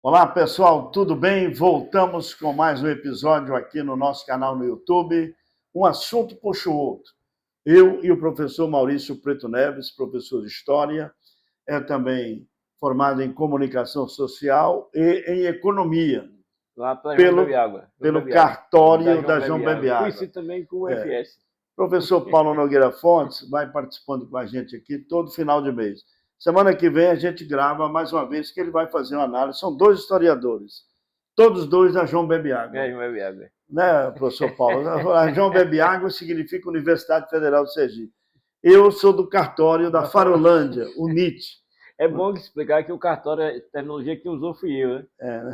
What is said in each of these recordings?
Olá, pessoal, tudo bem? Voltamos com mais um episódio aqui no nosso canal no YouTube. Um assunto puxa o outro. Eu e o professor Maurício Preto Neves, professor de História, é também formado em Comunicação Social e em Economia, Lá para João Bebe pelo, Água. João pelo Bebe Água. cartório João da João Bebe Água. Bebiágua. Conhecido também como FS. Professor Paulo Nogueira Fontes vai participando com a gente aqui todo final de mês. Semana que vem a gente grava mais uma vez que ele vai fazer uma análise. São dois historiadores, todos dois da João Bebiágua. João Bebe Água. Né, professor Paulo? A João Bebiágua significa Universidade Federal do Sergipe. Eu sou do cartório da Farolândia, o NIT. É bom explicar que o cartório, a tecnologia que usou fui eu, né?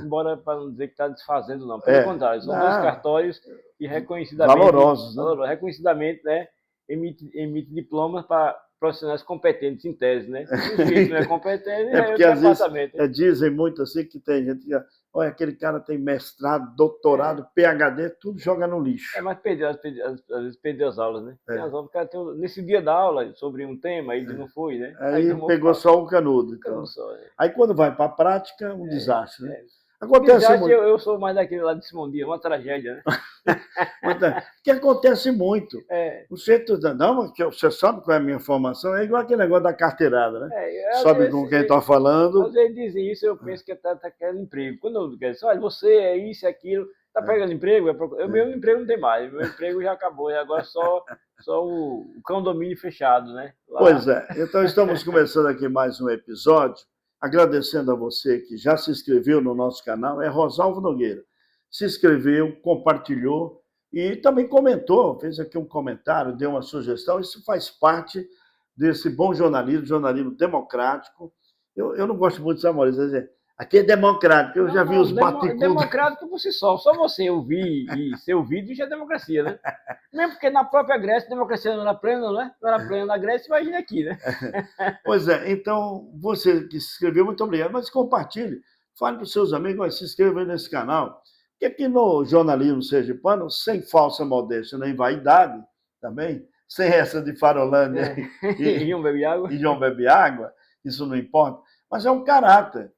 Embora para não dizer que está desfazendo, não. Pelo contrário, são dois cartórios que reconhecidamente, valorosos, né? Reconhecidamente, né, emite diplomas para profissionais competentes em tese, né? O sujeito não é competente, porque às vezes dizem muito assim que tem gente que olha, aquele cara tem mestrado, doutorado, PhD, tudo joga no lixo. Mas perdeu, às vezes perdeu as aulas, né? Tem as aulas, o cara nesse dia da aula sobre um tema, aí ele não foi, né? Aí pegou só o canudo. Então. Aí quando vai para a prática, um desastre, né? Acontece muito. Eu sou mais daquele lá de Simão Dias, uma tragédia, né? Que acontece muito. O jeito não, você sabe qual é a minha formação, é igual aquele negócio da carteirada, né? Sabe com quem está falando. Às vezes dizem isso, eu penso que está querendo emprego. Quando eu digo, olha, você é isso, é aquilo, está pegando emprego? O meu emprego não tem mais, o meu emprego já acabou, e agora só o condomínio fechado, né? Lá. Pois é, então estamos começando aqui mais um episódio, agradecendo a você que já se inscreveu no nosso canal, é Rosalvo Nogueira. Se inscreveu, compartilhou e também comentou, fez aqui um comentário, deu uma sugestão. Isso faz parte desse bom jornalismo democrático. Eu não gosto muito, sabe, Maurício, dizer, aqui é democrático, eu já vi os bate-cudos. Democrático por si só você ouvir e ser ouvido já é democracia, né? Mesmo porque na própria Grécia a democracia não era plena, né? Não era plena na Grécia, imagina aqui, né? Pois é, então você que se inscreveu, muito obrigado, mas compartilhe, fale para os seus amigos, se inscreva aí nesse canal, porque aqui no jornalismo sergipano, sem falsa modéstia nem vaidade, também, sem essa de Farolândia e João Bebe Água, isso não importa, mas é um caráter.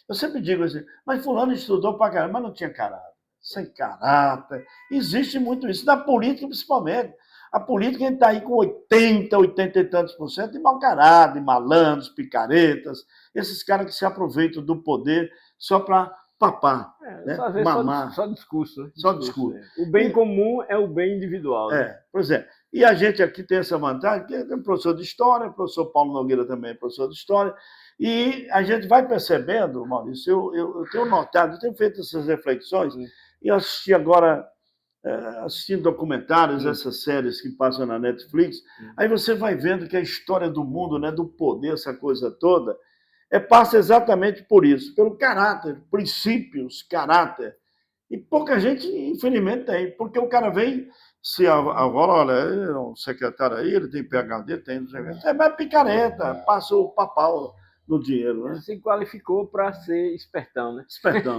Eu sempre digo assim, mas fulano estudou pra caramba, mas não tinha caráter. Sem caráter. Existe muito isso, na política principalmente. A política está aí com 80 e tantos por cento de mau caráter, de malandros, picaretas, esses caras que se aproveitam do poder só para papar, né? Mamar. Só discurso. Só discurso. O bem comum é o bem individual. Né? Pois é. E a gente aqui tem essa vantagem, que é professor de História, o professor Paulo Nogueira também é professor de História, e a gente vai percebendo, Maurício, eu tenho notado, eu tenho feito essas reflexões, e eu assisti agora, assistindo documentários, essas séries que passam na Netflix, aí você vai vendo que a história do mundo, né, do poder, essa coisa toda, passa exatamente por isso, pelo caráter, princípios, caráter. E pouca gente, infelizmente, tem, porque o cara vem, se agora, olha, ele é um secretário aí, ele tem PhD, tem, é mais picareta, passa o papau no dinheiro, né? Se qualificou para ser espertão, né? Espertão.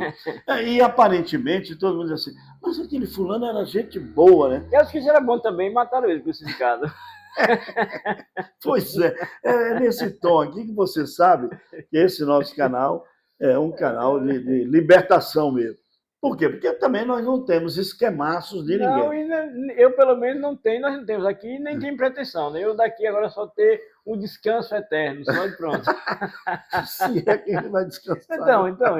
E aparentemente todo mundo diz assim, mas aquele fulano era gente boa, né? E acho que isso era bom também, mataram ele crucificado. Pois é nesse tom aqui que você sabe que esse nosso canal é um canal de libertação mesmo. Por quê? Porque também nós não temos esquemaços de ninguém. Não, eu pelo menos não tenho, nós não temos aqui, nem tem pretensão, né? Eu daqui agora só ter um descanso eterno, só de pronto. Se é que ele vai descansar. Então,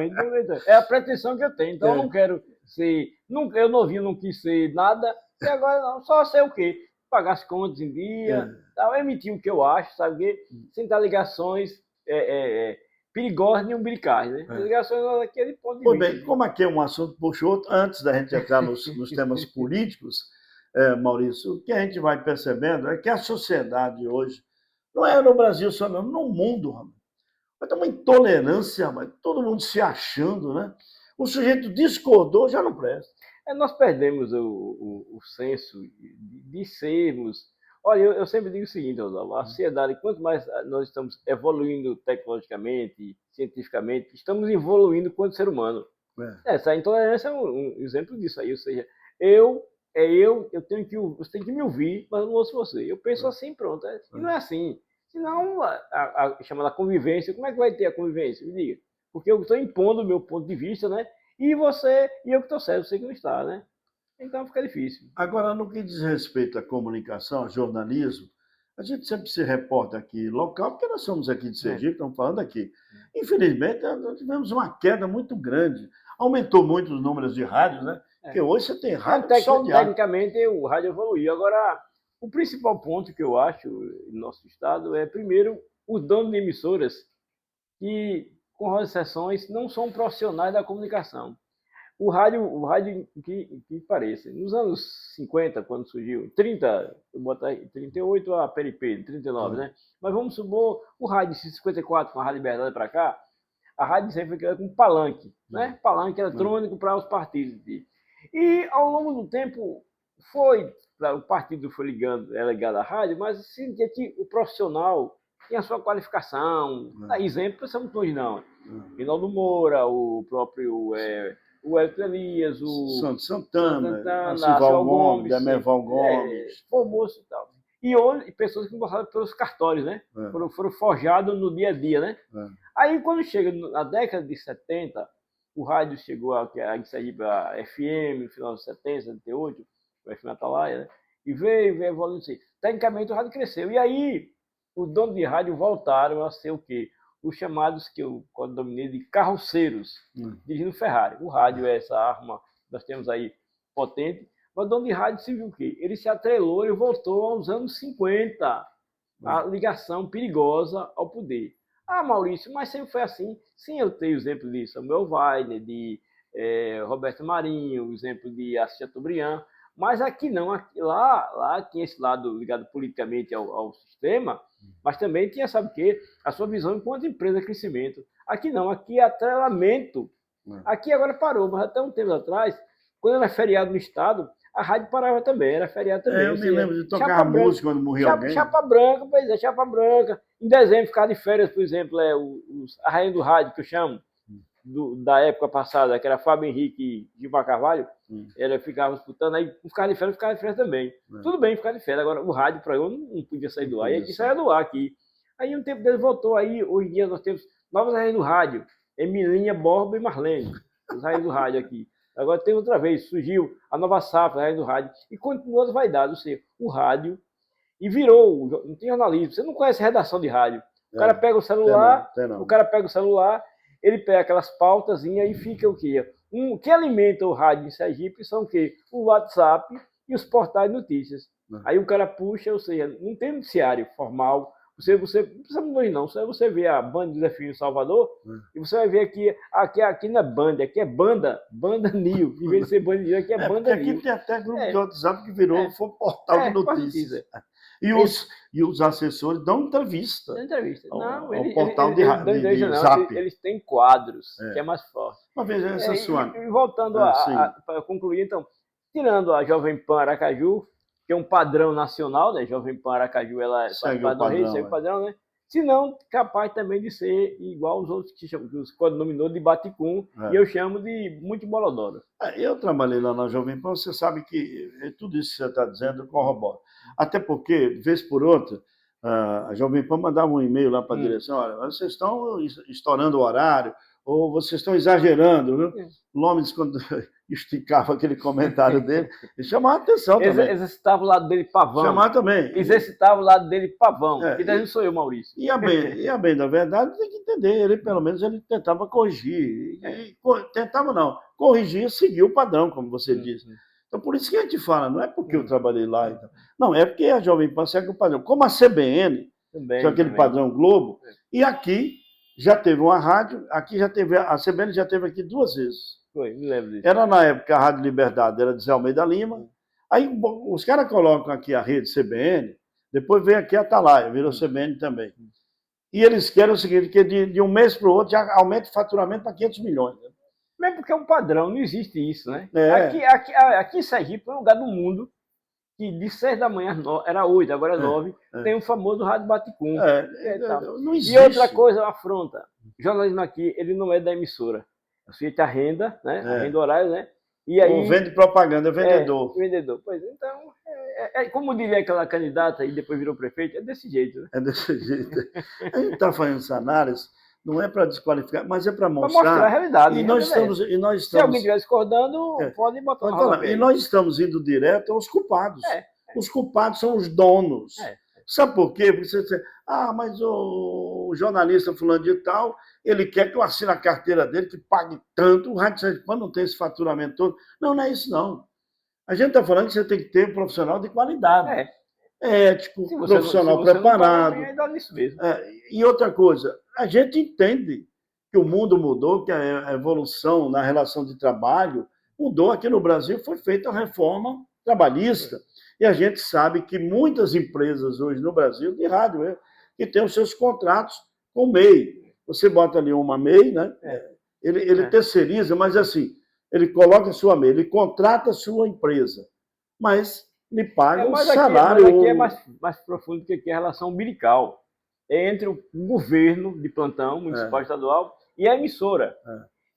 é a pretensão que eu tenho. Então eu não quero ser, eu novinho não quis ser nada, e agora não, só ser o quê? Pagar as contas em dia, tal, emitir o que eu acho, sabe o quê? Sem dar ligações perigosas nem umbilicais, né? Ligações daquele ponto de vista. Bem, como aqui é um assunto puxa outro, antes da gente entrar nos temas políticos, Maurício, o que a gente vai percebendo é que a sociedade hoje, não é no Brasil só não, no mundo, vai ter uma intolerância, mas todo mundo se achando, né? O sujeito discordou, já não presta. Nós perdemos o senso de sermos. Olha, eu sempre digo o seguinte, Oswaldo, a sociedade, quanto mais nós estamos evoluindo tecnologicamente, cientificamente, estamos evoluindo quanto ser humano. Essa intolerância é um exemplo disso aí, ou seja, você tem que me ouvir, mas eu não ouço você. Eu penso assim, pronto. E não é assim. Senão, a chamada convivência, como é que vai ter a convivência? Me diga. Porque eu estou impondo o meu ponto de vista, né? E eu que estou certo, você que não está, né? Então fica difícil. Agora, no que diz respeito à comunicação, ao jornalismo, a gente sempre se reporta aqui local, porque nós somos aqui de Sergipe, estamos falando aqui. Infelizmente, nós tivemos uma queda muito grande. Aumentou muito os números de rádios, né? Porque hoje você tem rádio só de rádio. Tecnicamente, o rádio evoluiu. Agora, o principal ponto que eu acho no nosso estado é, primeiro, os donos de emissoras que, com raras exceções, não são profissionais da comunicação. O rádio que pareça. Nos anos 50, quando surgiu, 30, eu boto aí 38 a Peripê, 39, né? Mas vamos supor, o rádio de 54, com a Rádio Liberdade para cá, a rádio sempre foi criada com palanque, né? Palanque eletrônico para os partidos. E ao longo do tempo, o partido foi ligado à rádio, mas sentia que o profissional tinha a sua qualificação. Exemplo, pensamos hoje não. Rinaldo Moura, o próprio o Elton Elias, o Santos Santana, Acival Gomes, Demerval Gomes. Formoso e tal. E hoje, pessoas que passaram pelos cartórios, né? Foram forjados no dia a dia, né? Aí, quando chega na década de 70, o rádio chegou a Sergipe, a FM, no final de 70, 78, o FM Atalaia, né? E veio evoluindo assim. Tecnicamente, o rádio cresceu. E aí, os donos de rádio voltaram a ser o quê? Os chamados, que eu dominei, de carroceiros, dirigindo Ferrari. O rádio é essa arma que nós temos aí potente, mas o dono de rádio se viu o quê? Ele se atrelou e voltou aos anos 50, a ligação perigosa ao poder. Ah, Maurício, mas sempre foi assim. Sim, eu tenho exemplo de Samuel Weiner, de Roberto Marinho, o exemplo de Assis Chateaubriand, mas aqui não, lá tinha esse lado ligado politicamente ao sistema, mas também tinha, sabe o quê? A sua visão enquanto empresa de crescimento. Aqui não, aqui é atrelamento. Aqui agora parou, mas até um tempo atrás, quando era feriado no estado, a rádio parava também, era feriado também. Eu me lembro de tocar música quando morria alguém. Chapa branca, pois é, chapa branca. Em dezembro, ficar de férias, por exemplo, a rainha do rádio, que eu chamo, da época passada, que era Fábio Henrique e Gilmar Carvalho, ela ficava disputando, aí ficava de férias também. Tudo bem ficar de férias, agora o rádio para eu não podia sair do ar, e aqui saia do ar aqui. Aí um tempo dele voltou, aí hoje em dia nós temos novas rainhas do rádio, Emilinha, Borba e Marlene, as rainhas do rádio aqui. Agora tem outra vez, surgiu a nova safra, a rainha do rádio, e continua as vaidades, ou seja, o rádio, e virou, não tem jornalismo, você não conhece redação de rádio. O cara pega o celular, ele pega aquelas pautazinhas e fica o quê? O que alimenta o rádio em Sergipe são o quê? O WhatsApp e os portais de notícias. Aí o cara puxa, ou seja, não tem noticiário formal. Você não precisa mudar não, só você vê a Band do Zé Filho em Salvador, e você vai ver aqui não é Band, aqui é Banda New. Em vez de ser Band New, aqui é Banda New. Aqui tem até grupo de WhatsApp que virou foi portal de notícias. E os assessores dão entrevista. Não, ao portal de Zap. Eles têm quadros, que é mais forte. Uma vez essa sua. E voltando para concluir, então, tirando a Jovem Pan Aracaju, que é um padrão nacional, né? Jovem Pan Aracaju, ela segue o padrão, né? Se não, capaz também de ser igual aos outros que os codinominou de Baticum, e eu chamo de muito bolodoro. Eu trabalhei lá na Jovem Pan, você sabe que tudo isso que você está dizendo corrobora. Até porque, de vez por outra, a Jovem Pan mandava um e-mail lá para a direção, olha, vocês estão estourando o horário, ou vocês estão exagerando, viu? Lomes, quando esticava aquele comentário dele, ele chamava a atenção também. Exercitava o lado dele pavão. Chamava também. Exercitava o lado dele pavão. Que daí não sou eu, Maurício. E a bem da verdade, tem que entender, ele pelo menos ele tentava corrigir. Tentava não, corrigir e seguir o padrão, como você disse. Então, por isso que a gente fala, não é porque eu trabalhei lá. Então. Não, é porque a Jovem Pan segue o padrão. Como a CBN, que é aquele padrão Globo, e aqui já teve uma rádio, aqui já teve, a CBN já teve aqui 2 vezes. Foi, me lembro disso. Era na época a Rádio Liberdade, era de Zé Almeida Lima. Aí os caras colocam aqui a rede CBN, depois vem aqui a Atalaia, virou CBN também. E eles querem o seguinte, que de um mês para o outro já aumenta o faturamento para 500 milhões. Mesmo porque é um padrão, não existe isso, né? Aqui em Sergipe é um lugar do mundo que de 6 da manhã era 8, agora é 9, tem o famoso Rádio Baticum. Não existe. E outra coisa, uma afronta. O jornalismo aqui, ele não é da emissora. É feito a renda, né? A renda horária, né? E aí, ou vende propaganda, é vendedor. Vendedor. Pois então, como diria aquela candidata e depois virou prefeito, é desse jeito, né? É desse jeito. A gente está fazendo essa análise Não é para desqualificar, mas é para Para mostrar a mostrar. realidade. E né? nós estamos, Se alguém estiver discordando, pode botar pode no falar. rodapé E aí. nós estamos indo direto aos culpados. Os culpados são os donos. Sabe por quê? Porque você diz, mas o jornalista fulano de tal, ele quer que eu assine a carteira dele, que pague tanto, o Rádio Sergipano não tem esse faturamento todo. Não, não é isso não. A gente está falando que você tem que ter um profissional de qualidade. Ético, profissional preparado. E outra coisa, a gente entende que o mundo mudou, que a evolução na relação de trabalho mudou. Aqui no Brasil foi feita a reforma trabalhista. E a gente sabe que muitas empresas hoje no Brasil, de rádio, que têm os seus contratos com o MEI. Você bota ali uma MEI, né? Ele terceiriza, mas assim, ele coloca a sua MEI, ele contrata a sua empresa, mas lhe paga um salário. Mas aqui é mais profundo que aqui é a relação umbilical. É entre o governo de plantão, municipal e estadual, e a emissora.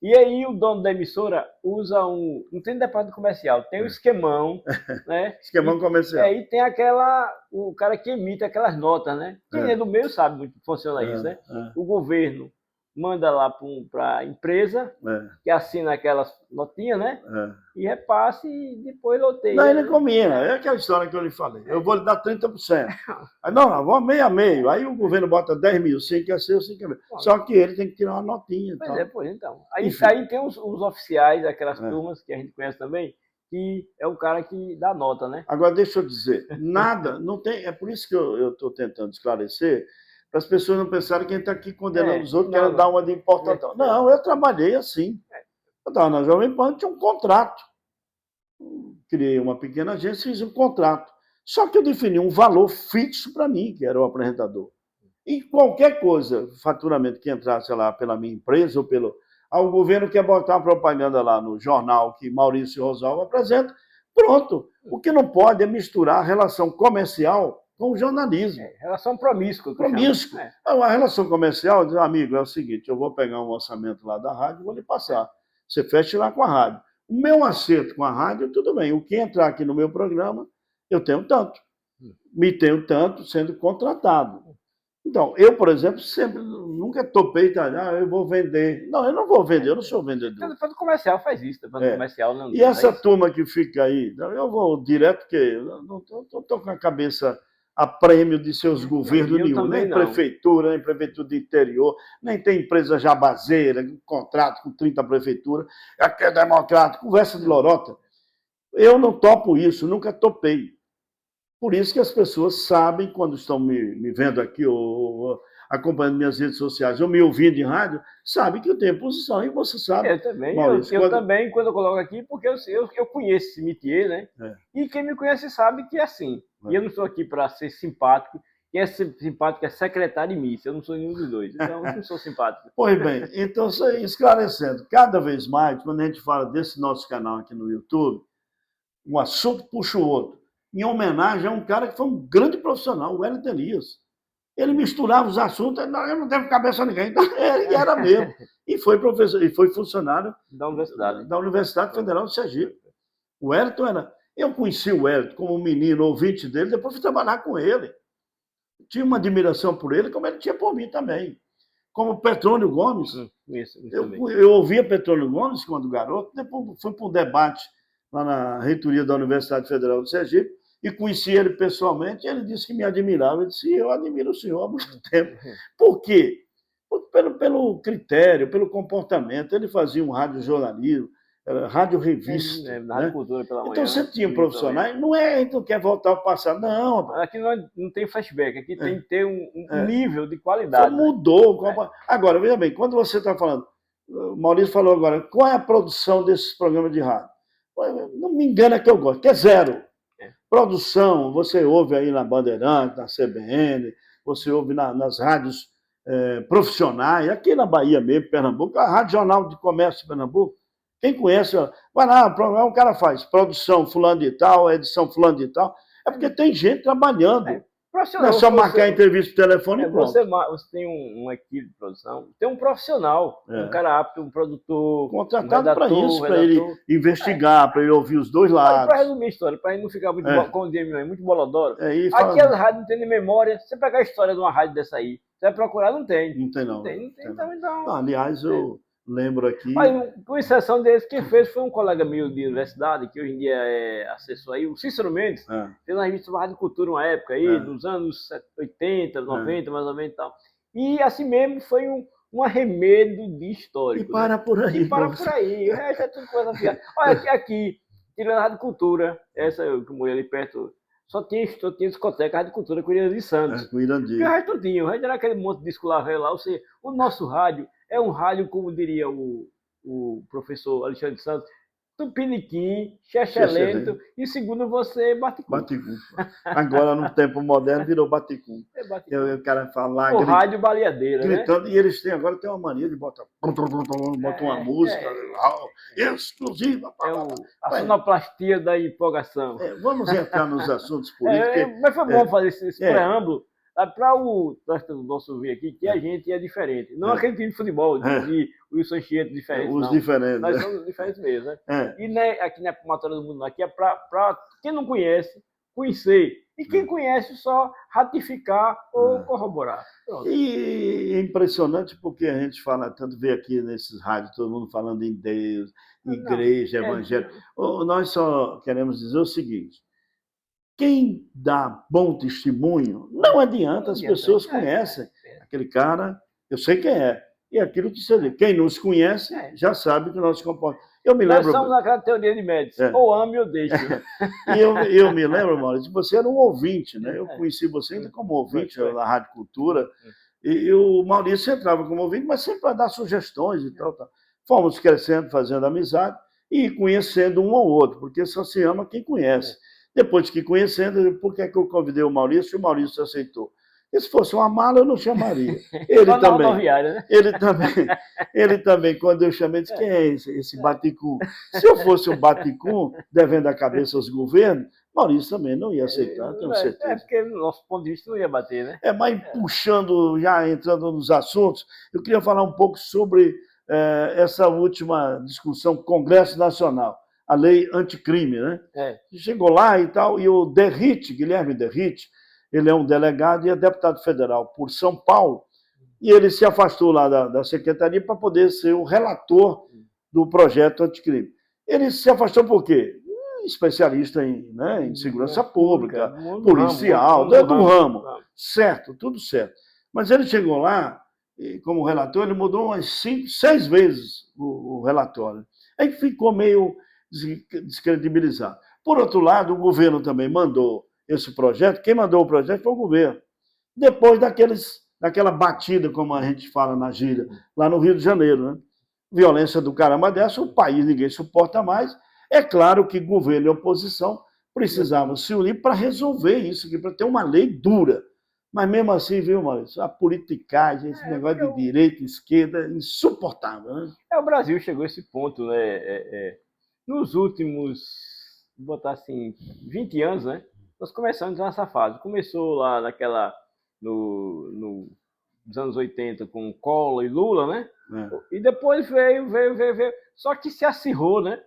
E aí o dono da emissora usa não tem departamento comercial, tem o esquemão, né? Esquemão comercial. E aí tem o cara que emite aquelas notas, né? Quem é do meio sabe muito que funciona isso, né? O governo manda lá para a empresa, que assina aquelas notinhas, né? E repasse e depois loteia. Não, ele combina. É aquela história que eu lhe falei. Eu vou lhe dar 30%. Aí, não, vamos meio a meio. Aí o governo bota 10 mil, 5 é seu, 5 é meu. Só que ele tem que tirar uma notinha. Pois então. Aí tem os oficiais, aquelas turmas que a gente conhece também, que é o cara que dá nota, né? Agora, deixa eu dizer, nada, não tem. É por isso que eu estou tentando esclarecer, para as pessoas não pensarem que a gente está aqui condenando os outros, querendo dar uma de importante. Não, eu trabalhei assim. Eu estava na Jovem Pan, tinha um contrato. Criei uma pequena agência, fiz um contrato. Só que eu defini um valor fixo para mim, que era o apresentador. E qualquer coisa, faturamento que entrasse lá pela minha empresa ou pelo... o governo quer botar uma propaganda lá no jornal que Maurício Rosalvo apresenta, pronto. O que não pode é misturar a relação comercial com o jornalismo. Relação promíscua. A relação comercial, diz, amigo, é o seguinte, eu vou pegar um orçamento lá da rádio e vou lhe passar. Você fecha lá com a rádio. O meu acerto com a rádio, tudo bem. O que entrar aqui no meu programa, eu tenho tanto. Me tenho tanto sendo contratado. Então, eu, por exemplo, nunca topei, eu vou vender. Não, eu não vou vender, eu não sou vendedor. O comercial faz isso, comercial não. E essa turma que fica aí, eu vou direto, porque eu não estou com a cabeça a prêmio de seus governos nenhum, nem prefeitura, nem prefeitura de interior, nem tem empresa jabazeira, contrato com 30 prefeituras, aqui é democrático, conversa de lorota. Eu não topo isso, nunca topei. Por isso que as pessoas sabem, quando estão me vendo aqui, ou acompanhando minhas redes sociais, ou me ouvindo em rádio, sabem que eu tenho posição, e você sabe. Eu também, Maurício, eu também, quando eu coloco aqui, porque eu conheço esse métier, né? E quem me conhece sabe que é assim. E eu não estou aqui para ser simpático. Quem é simpático é secretário e missa. Eu não sou nenhum dos dois. Então, eu não sou simpático. Pois bem, então, esclarecendo, cada vez mais, quando a gente fala desse nosso canal aqui no YouTube, um assunto puxa o outro. Em homenagem a um cara que foi um grande profissional, o Wellington Elias. Ele misturava os assuntos, eu não devo cabeça a ninguém. E era mesmo. E foi professor, e foi funcionário da Universidade Federal de Sergipe. O Wellington era... Eu conheci o Wellington como um menino ouvinte dele, depois fui trabalhar com ele. Tinha uma admiração por ele, como ele tinha por mim também. Como Petrônio Gomes. Eu ouvia Petrônio Gomes quando garoto, depois fui para um debate lá na reitoria da Universidade Federal de Sergipe, e conheci ele pessoalmente, e ele disse que me admirava. Eu disse, eu admiro o senhor há muito tempo. Por quê? Pelo critério, pelo comportamento. Ele fazia um radiojornalismo, rádio revista. Rádio Cultura pela manhã. Então você tinha profissionais, não é então quer voltar ao passado, não. Aqui não tem flashback, aqui tem que ter um nível de qualidade. Então mudou. Agora, veja bem, quando você está falando, o Maurício falou agora, qual é a produção desses programas de rádio? Não me engana que eu gosto, que é zero. Produção, você ouve aí na Bandeirante, na CBN, você ouve nas rádios profissionais, aqui na Bahia mesmo, Pernambuco, a Rádio Jornal de Comércio de Pernambuco. Quem conhece, vai lá, o cara faz produção fulano de tal, edição fulano de tal. É porque tem gente trabalhando. Não é só marcar entrevista por telefone e pronto. Você tem uma equipe de produção, tem um profissional, um cara apto, um produtor. Contratado para isso, para ele investigar, para ele ouvir os dois lados. Para resumir a história, para ele não ficar muito, como diz, muito bolodoro. Aqui as rádios não tem nem memória. Você pegar a história de uma rádio dessa aí, Você vai procurar, não tem. Não tem, não. Não tem, não tem. Tem, Então, então, aliás, eu lembro aqui. mas, com exceção desse, quem fez foi um colega meu de universidade, que hoje em dia é assessor aí, o Cícero Mendes, fez uma revista sobre Rádio Cultura uma época aí, nos anos 80, 90, mais ou menos e tal. E assim mesmo foi um arremedo de histórico. E para, né, por aí. E para por aí. O resto é tudo coisa fiada. Olha, aqui, tirando a Rádio Cultura, essa que eu morei ali perto, só tinha discoteca, Rádio Cultura com o Irã de Santos. Com o Irandir. E o resto tinha. O resto era aquele monte de disco lá, velho lá. Ou seja, o nosso rádio é um rádio, como diria o professor Alexandre Santos, tupiniquim, xexelento, e segundo você, baticum. Baticum. Agora, no tempo moderno, virou baticum. É baticum. O cara falar... O rádio baleadeira, gritando, né? E eles agora tem uma mania de botar uma música exclusiva. A sonoplastia da empolgação. Vamos entrar nos assuntos políticos. Mas foi bom fazer esse preâmbulo para o nosso ouvir aqui, que a gente é diferente. Não aquele time de futebol, de Wilson Chieta diferente, os não. Diferentes. Nós somos diferentes mesmo, né? E aqui na Matéria do Mundo, aqui é para quem não conhece, conhecer. E quem conhece, só ratificar ou corroborar. Pronto. E é impressionante porque a gente fala tanto, vê aqui nesses rádios, todo mundo falando em Deus, igreja, evangelho. Nós só queremos dizer o seguinte: quem dá bom testemunho, não adianta, as pessoas conhecem. Aquele cara, eu sei quem é. E aquilo que você diz. Quem nos conhece já sabe que o nosso comportamento. Eu me lembro. Nós somos naquela teoria de Médici. Ou ame ou deixe. E eu me lembro, Maurício, você era um ouvinte, né? Eu conheci você ainda como ouvinte na Rádio Cultura. E o Maurício entrava como ouvinte, mas sempre para dar sugestões e tal. Fomos crescendo, fazendo amizade e conhecendo um ao outro, porque só se ama quem conhece. Depois que conhecendo, por que eu convidei o Maurício e o Maurício aceitou? E se fosse uma mala, eu não chamaria. Ele também. Né? Ele também, quando eu chamei, disse: quem é esse baticum? Se eu fosse um baticum, devendo a cabeça aos governos, Maurício também não ia aceitar, tenho certeza. Porque no nosso ponto de vista não ia bater, né? Mas puxando, já entrando nos assuntos, eu queria falar um pouco sobre essa última discussão, Congresso Nacional, a lei anticrime, né? Chegou lá e tal, e o Guilherme Derrite, ele é um delegado e é deputado federal por São Paulo, e ele se afastou lá da secretaria para poder ser o relator do projeto anticrime. Ele se afastou por quê? Especialista em segurança pública, policial, do ramo. Certo, tudo certo. Mas ele chegou lá, e como relator, ele mudou umas 5, 6 vezes o relatório. Aí ficou meio descredibilizado. Por outro lado, o governo também mandou esse projeto. Quem mandou o projeto foi o governo. Depois daquela batida, como a gente fala na gíria, lá no Rio de Janeiro, né? Violência do caramba dessa, o país ninguém suporta mais. É claro que governo e oposição precisavam se unir para resolver isso, para ter uma lei dura. Mas mesmo assim, viu, Maurício, a politicagem, esse negócio de direita e esquerda, é insuportável, né? O Brasil chegou a esse ponto, né? Nos últimos, vou botar assim, 20 anos, né? Nós começamos nessa fase. Começou lá nos anos 80 com Collor e Lula, né? E depois veio. Só que se acirrou, né?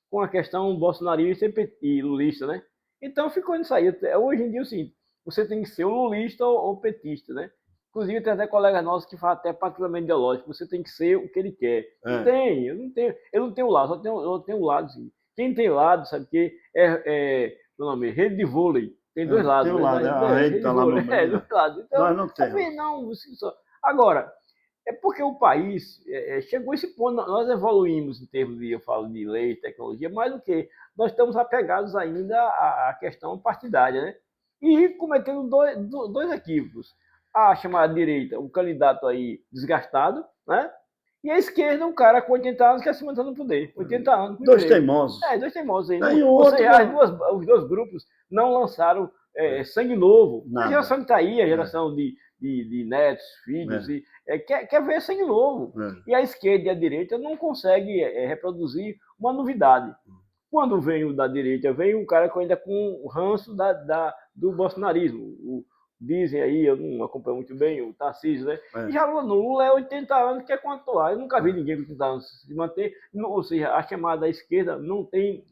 Com a questão bolsonarista e lulista, né? Então ficou nisso aí. Hoje em dia, assim, você tem que ser ou lulista ou petista, né? Inclusive, tem até colegas nossos que falam até particularmente ideológico. Você tem que ser o que ele quer. Não tem, eu não tenho lado, eu tenho um lado, assim. Quem tem lado, sabe o quê? Meu nome é rede de vôlei. Tem 2 lados. Tem um lado, a rede está lá no meio. 2 lados. Então, nós não temos. Não, só. Agora, é porque o país chegou a esse ponto, nós evoluímos em termos de, eu falo, de lei, tecnologia, mais do que nós estamos apegados ainda à questão partidária, né? E cometendo dois equívocos. A chamada direita, um candidato aí desgastado, né? E a esquerda, um cara com 80 anos que quer se manter no poder. 80 anos. 2 teimosos. 2 teimosos aí. Os 2 grupos não lançaram sangue novo. Nada. A geração que está aí, a geração de netos, filhos, quer ver sangue novo. E a esquerda e a direita não conseguem reproduzir uma novidade. Quando vem o da direita, vem um cara ainda com o ranço do bolsonarismo. Dizem aí, eu não acompanho muito bem, o Tarcísio, né? E já no Lula é 80 anos, quer controlar. Eu nunca vi ninguém com 80 anos se manter. Ou seja, a chamada esquerda não tem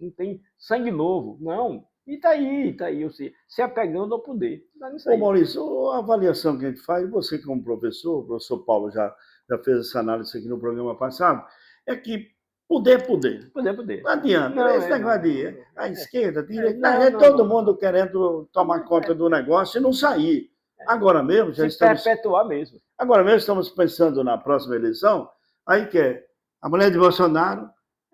sangue novo. Não. E tá aí, ou seja, se apegando ao poder. Tá nisso Ô, aí. Maurício, a avaliação que a gente faz, você como professor, o professor Paulo já fez essa análise aqui no programa passado, é que poder é poder. Poder. Não adianta. Não, Esse negócio de a esquerda, a direita, todo mundo querendo tomar conta do negócio e não sair. Agora mesmo, Se perpetuar mesmo. Agora mesmo estamos pensando na próxima eleição, aí que é a mulher de Bolsonaro,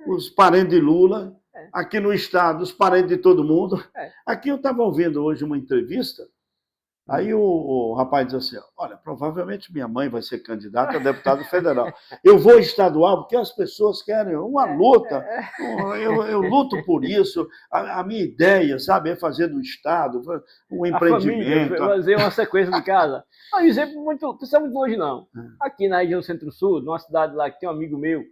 os parentes de Lula, aqui no estado, os parentes de todo mundo. Aqui eu estava ouvindo hoje uma entrevista, aí o rapaz disse assim, olha, provavelmente minha mãe vai ser candidata a deputado federal. Eu vou estadual porque as pessoas querem uma luta, eu luto por isso, a minha ideia, sabe, é fazer do estado um empreendimento. A família, fazer uma sequência de casa. Um exemplo muito, não precisa muito longe não. Aqui na região Centro-Sul, numa cidade lá que tem um amigo meu,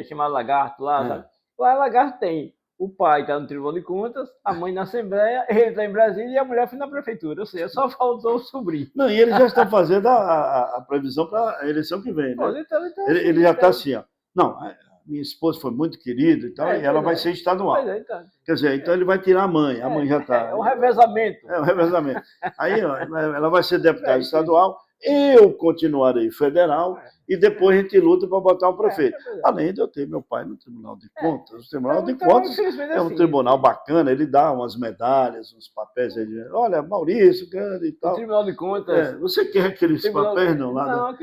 chamado Lagarto lá, sabe? Lá em Lagarto tem. O pai está no Tribunal de Contas, a mãe na Assembleia, ele está em Brasília e a mulher foi na Prefeitura. Ou seja, só faltou o sobrinho. Não, e eles já estão fazendo a previsão para a eleição que vem, né? Ele já está assim, ó. Não, minha esposa foi muito querida e tal, e ela vai ser estadual. Quer dizer, então ele vai tirar a mãe já está. É um revezamento. É um revezamento. Aí ó, ela vai ser deputada estadual, eu continuarei federal, e depois a gente luta para botar um prefeito. Além de eu ter meu pai no Tribunal de Contas. O Tribunal de Contas é um tribunal bacana, ele dá umas medalhas, uns papéis aí de, olha, Maurício, grande e tal. O Tribunal de Contas. Você quer aqueles papéis, não? Não,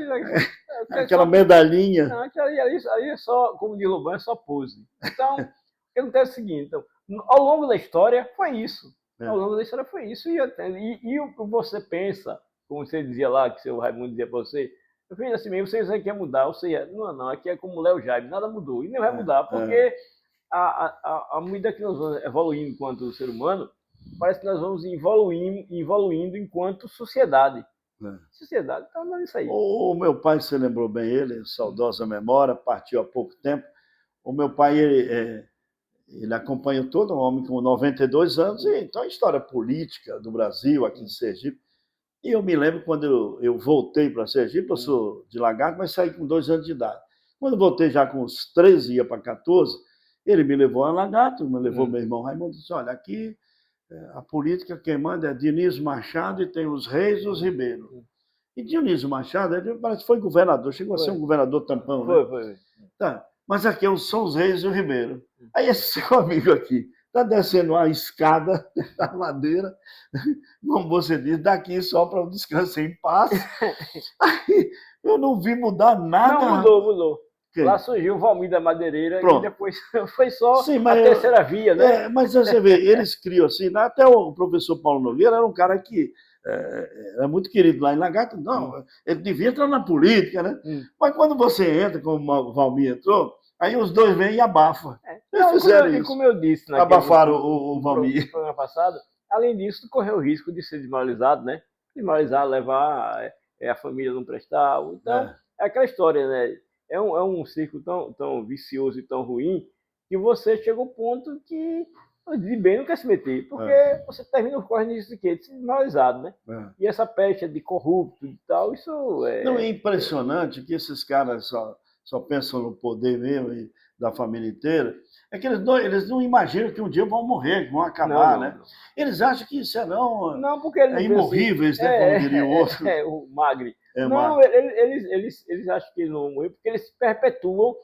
aquela medalhinha. Não, aí é só, como diz Lobão, é só pose. Então, o que acontece é o seguinte, então, ao longo da história foi isso. Ao longo da história foi isso. E o que você pensa, como você dizia lá, que seu Raimundo dizia para você, eu fiz assim mesmo, você quer mudar, ou seja, não, aqui é como o Léo Jaime, nada mudou. E nem vai mudar, porque à medida que nós vamos evoluindo enquanto ser humano, parece que nós vamos evoluindo enquanto sociedade. Sociedade, então não é isso aí. O meu pai, você lembrou bem ele, saudosa memória, partiu há pouco tempo. O meu pai, ele acompanha todo um homem com 92 anos, e então a história política do Brasil, aqui em Sergipe. E eu me lembro quando eu voltei para Sergipe, eu sou de Lagarto, mas saí com 2 anos de idade. Quando eu voltei já com uns 13, ia para 14, ele me levou a Lagarto, me levou meu irmão Raimundo, disse, olha, aqui a política quem manda é Dionísio Machado e tem os Reis e os Ribeiro. E Dionísio Machado, ele parece que foi governador, chegou a ser um governador tampão, né? Foi. Tá, mas aqui são os Reis e o Ribeiro. Aí esse seu amigo aqui está descendo uma escada da ladeira, como você diz, daqui só para o descanso em paz. Aí eu não vi mudar nada. Não, mudou. Lá surgiu o Valmir da Madeireira. Pronto. E depois foi só a terceira via, né? Mas você vê, eles criam assim, até o professor Paulo Nogueira era um cara que era muito querido lá em Lagarto. Não, ele devia entrar na política, né? Mas quando você entra, como o Valmir entrou, aí os dois vêm e abafam. Como eu disse abafaram o Valmir. No programa passado, além disso, correu o risco de ser desmoralizado, né? Desmoralizar, levar a família não prestar. Então, é aquela história, né? É um ciclo tão vicioso e tão ruim que você chega ao ponto que de bem não quer se meter, porque você termina correndo isso de quê? De ser desmoralizado, né? E essa pecha de corrupto e tal, isso é... Não, é impressionante que esses caras só pensam no poder mesmo e da família inteira. É que eles não imaginam que um dia vão morrer, que vão acabar, né? Eles acham que isso não, porque eles imorríveis, né? Como diria o outro. O Magri. Não, Magri. Eles acham que eles não vão morrer porque eles se perpetuam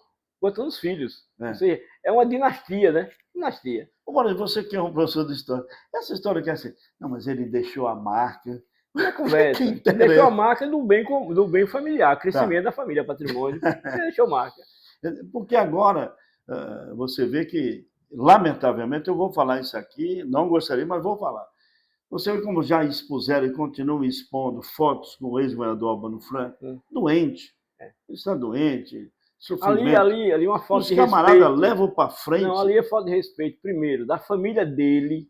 botando os filhos. Ou seja, é uma dinastia, né? Dinastia. Maurício, você que é um professor de história, essa história que é assim, não, mas ele deixou a marca. Não é conversa. Deixou a marca do bem familiar, crescimento da família, patrimônio. Ele deixou marca. Porque agora você vê que, lamentavelmente, eu vou falar isso aqui, não gostaria, mas vou falar. Você vê como já expuseram e continuam expondo fotos com o ex-governador Albano Franco, doente. Ele está doente, sofrimento. Ali uma foto os de camaradas respeito. Levam para frente. Não, ali é foto de respeito, primeiro, da família dele.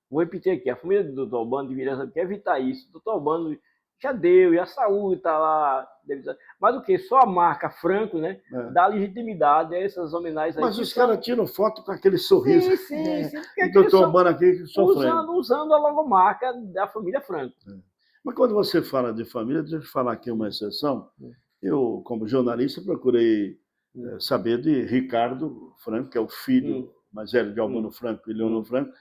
Vou repetir aqui, a família do Dr. Albano deveria evitar isso. O Dr. Albano já deu, e a saúde está lá. Mas o que? Só a marca Franco, né? Dá legitimidade a essas homenagens aí. Mas os caras tiram foto com aquele sorriso. Sim. O doutor Albano aqui sofrendo. Usando a logomarca da família Franco. Mas quando você fala de família, deixa eu falar aqui uma exceção. Eu, como jornalista, procurei saber de Ricardo Franco, que é o filho mais velho de Albano Franco e Leonor Franco,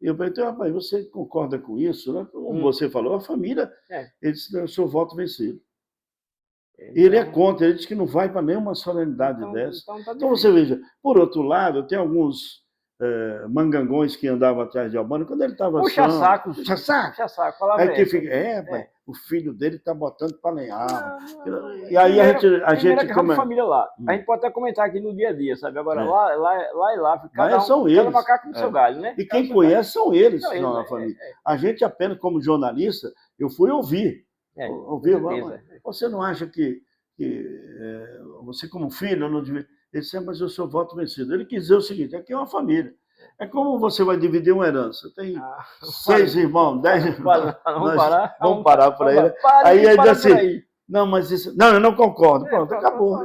E eu perguntei, rapaz, você concorda com isso? Né? Como você falou, a família, É. ele disse, eu sou voto vencido. Ele é Então, contra, ele diz que não vai para nenhuma solenidade dessa. então tá Então difícil. você veja, por outro lado, tem alguns mangangões que andavam atrás de Albano, quando ele estava Puxa sã, saco, puxa saco. puxa saco, a palavra Aí é que essa. fica, mas o filho dele está botando para lenhar. Não. E aí a Primeiro gente a questão de família lá. A Hum. gente pode até comentar aqui no dia a dia, sabe? Agora, É. lá, Mas são cada eles. macaco no seu galho, né? E Cada quem seu galho. conhece são eles, São eles, não a né? família. A gente apenas, como jornalista, eu fui ouvir. Ouvir, com certeza. você não acha que você como filho não devia... Ele disse, mas eu sou voto vencido. Ele quis dizer o seguinte, aqui é uma família. É como você vai dividir uma herança. Tem 6 irmãos, 10 irmãos. Vamos parar por aí. Aí ele diz assim, não, mas isso... Não, eu não concordo. Pronto, acabou.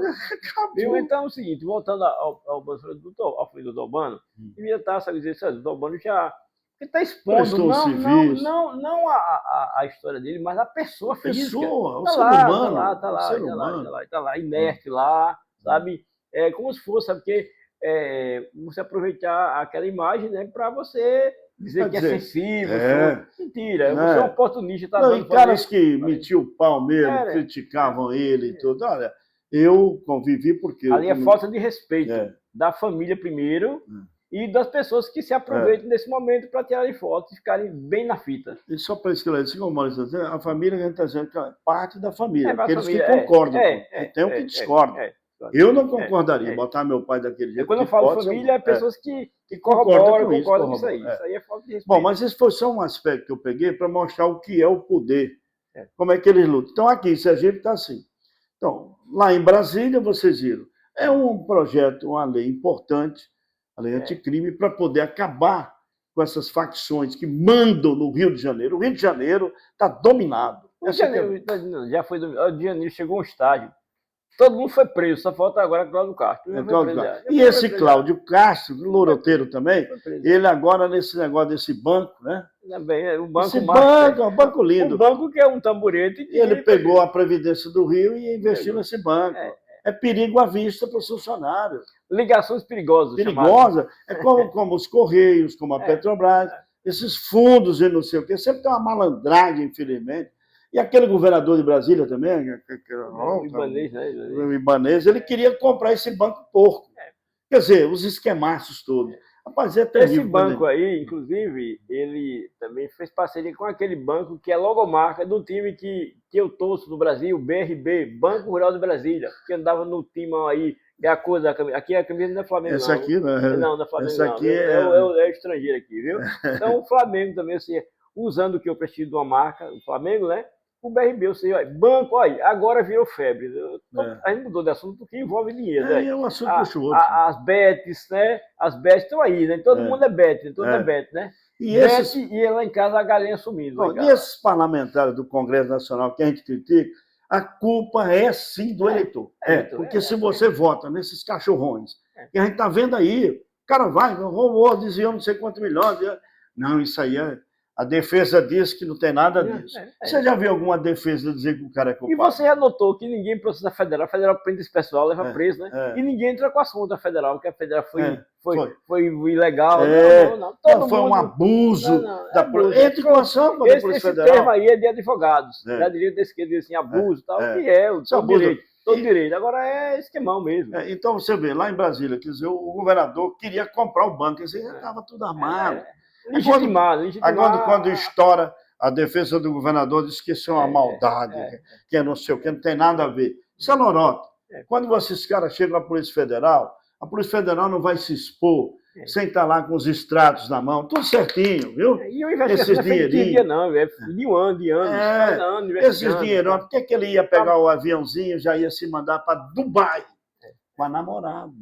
Viu? Então é o seguinte, voltando ao filho do Albano, devia estar, sabe dizer, o Albano já está expondo não a história dele, mas a pessoa física. O ser humano. Tá lá, inerte lá, sabe? É como se fosse, sabe, porque você aproveitar aquela imagem, né, para você dizer que é sensível. Mentira, você é um oportunista. Tá não, e caras que metiam o pau mesmo, criticavam ele e tudo. Olha, eu convivi porque... Ali é falta de respeito da família primeiro e das pessoas que se aproveitam desse momento para tirarem fotos e ficarem bem na fita. E só para esclarecer, como o Maurício está dizendo, a família que a gente está dizendo que é parte da família, aqueles família, que concordam, tem um que discordam. Eu não concordaria botar meu pai daquele jeito. Quando eu falo família, é pessoas que concordam com isso aí. Isso aí é falta de respeito. Bom, mas esse foi só um aspecto que eu peguei para mostrar o que é o poder, como é que eles lutam. Então, aqui, Sergipe está assim. Então, lá em Brasília, vocês viram, é um projeto, uma lei importante, a lei anticrime, para poder acabar com essas facções que mandam no Rio de Janeiro. O Rio de Janeiro está dominado. Já foi dominado. O Rio de Janeiro chegou a um estágio. Todo mundo foi preso, só falta agora Cláudio Castro. E esse Cláudio Castro, loroteiro também, ele agora nesse negócio desse banco, né? Também, o banco esse banco é um banco lindo. Um banco que é um tamborete. E ele pegou a Previdência do Rio e investiu nesse banco. É perigo à vista para os funcionários. Ligações perigosas. Perigosa. É como os Correios, como a Petrobras, esses fundos e não sei o quê. Sempre tem uma malandragem, infelizmente. E aquele governador de Brasília também, o Ibanez, ele queria comprar esse banco porco. Quer dizer, os esquemaços todos. Rapaz, é terrível. Esse banco aí, inclusive, ele também fez parceria com aquele banco que é logomarca do time que eu torço no Brasil, BRB, Banco Rural de Brasília, que andava no time aí, é a coisa, aqui é a camisa não é Flamengo, essa aqui não é. Não, não é Flamengo, essa aqui é estrangeiro aqui, viu? Então, o Flamengo também, assim, usando o que eu prestígio de uma marca, o Flamengo, né? O BRB, eu sei, banco, olha, agora virou febre. A gente mudou de assunto porque envolve dinheiro. É um assunto puxou. As bets, né? As bets estão aí, né? Todo mundo é bet, todo mundo é bet, né? E lá em casa a galinha sumindo. E esses parlamentares do Congresso Nacional que a gente critica, a culpa é sim do eleitor. Porque se você vota nesses cachorrões, que a gente está vendo aí, o cara vai, roubou, desviou não sei quantos milhões. Não, isso aí a defesa diz que não tem nada disso. Você já viu alguma defesa dizer que o cara é culpado? E você já notou que ninguém processa a federal prende esse pessoal, leva preso, né? E ninguém entra com a assunto da federal, que a federal foi ilegal. Não. Foi um abuso da polícia. Entre com a ação da Polícia Federal. Esse termo aí é de advogados, da direita da esquerda, diz assim, abuso e tal, que é o todo direito. Agora é esquemão mesmo. Então você vê, lá em Brasília, quer dizer, o governador queria comprar o banco, já estava tudo armado. Legitimado. Agora, quando estoura, a defesa do governador diz que isso é uma maldade, que é não sei o que, não tem nada a ver. Isso é lorota. Quando esses caras chegam à Polícia Federal, a Polícia Federal não vai se expor sem estar lá com os extratos na mão, tudo certinho, viu? E o investigação não é dia não, é de anos. Esses dinheirão, por que ele ia pegar o aviãozinho, já ia se mandar para Dubai com a namorada?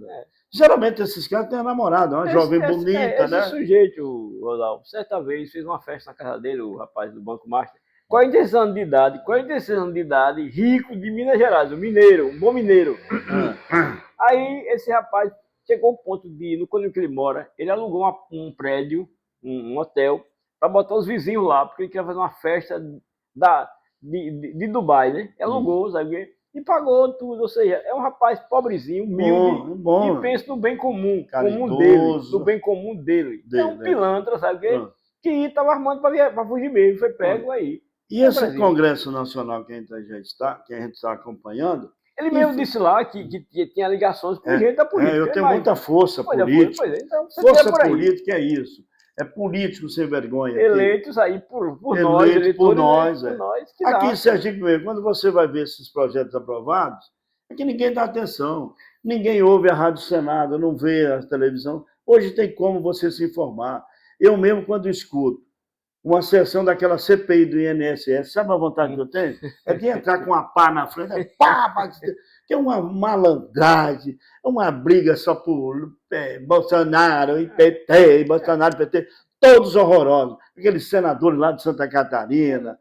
Geralmente esses caras têm a namorada, uma jovem bonita, né? Esse sujeito, Rodolfo, certa vez fez uma festa na casa dele, o rapaz do Banco Master, 46 anos de idade, rico de Minas Gerais, um bom mineiro. Aí esse rapaz chegou ao ponto de, no condomínio que ele mora, ele alugou um prédio, um hotel, para botar os vizinhos lá, porque ele queria fazer uma festa de Dubai, né? Ele alugou, sabe? E pagou tudo, ou seja, é um rapaz pobrezinho, humilde, e pensa no bem comum, no bem comum dele. É um pilantra, sabe o quê? que estava armando para fugir mesmo, foi pego aí. E esse Brasil. Congresso Nacional que a gente está acompanhando... Ele mesmo disse lá que tinha ligações com gente da política. Eu tenho muita força política. Então, força política é isso. É político sem vergonha. Eleitos aí por nós, eleitores, por nós. Por nós aqui em Sergipe mesmo, quando você vai ver esses projetos aprovados, é que ninguém dá atenção. Ninguém ouve a Rádio Senado, não vê a televisão. Hoje tem como você se informar. Eu mesmo, quando escuto uma sessão daquela CPI do INSS, sabe a vontade que eu tenho? É de entrar com uma pá na frente, que é uma malandragem, é uma briga só por Bolsonaro e PT, Bolsonaro e PT, todos horrorosos. Aqueles senadores lá de Santa Catarina,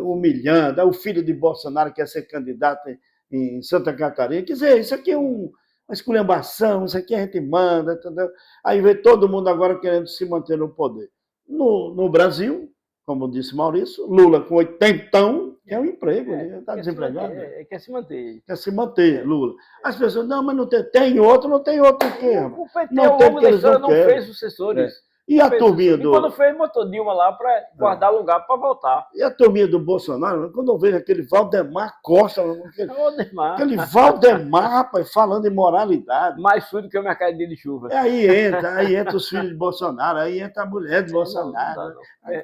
humilhando, o filho de Bolsonaro quer ser candidato em Santa Catarina. Quer dizer, isso aqui é uma esculhambação, isso aqui a gente manda, entendeu? Aí vê todo mundo agora querendo se manter no poder. No Brasil, como disse Maurício, Lula com 80 é um emprego, está desempregado. Quer se manter. Quer se manter, Lula. As pessoas, não, mas não tem outro o quê? O PT, ao longo da história, não fez sucessores. E a turminha do... E quando fez, botou Dilma lá para guardar lugar para voltar. E a turminha do Bolsonaro, quando eu vejo aquele Valdemar Costa, aquele Valdemar, rapaz, falando em moralidade. Mais frio do que o mercado de chuva. Aí entra os filhos de Bolsonaro, aí entra a mulher de Bolsonaro.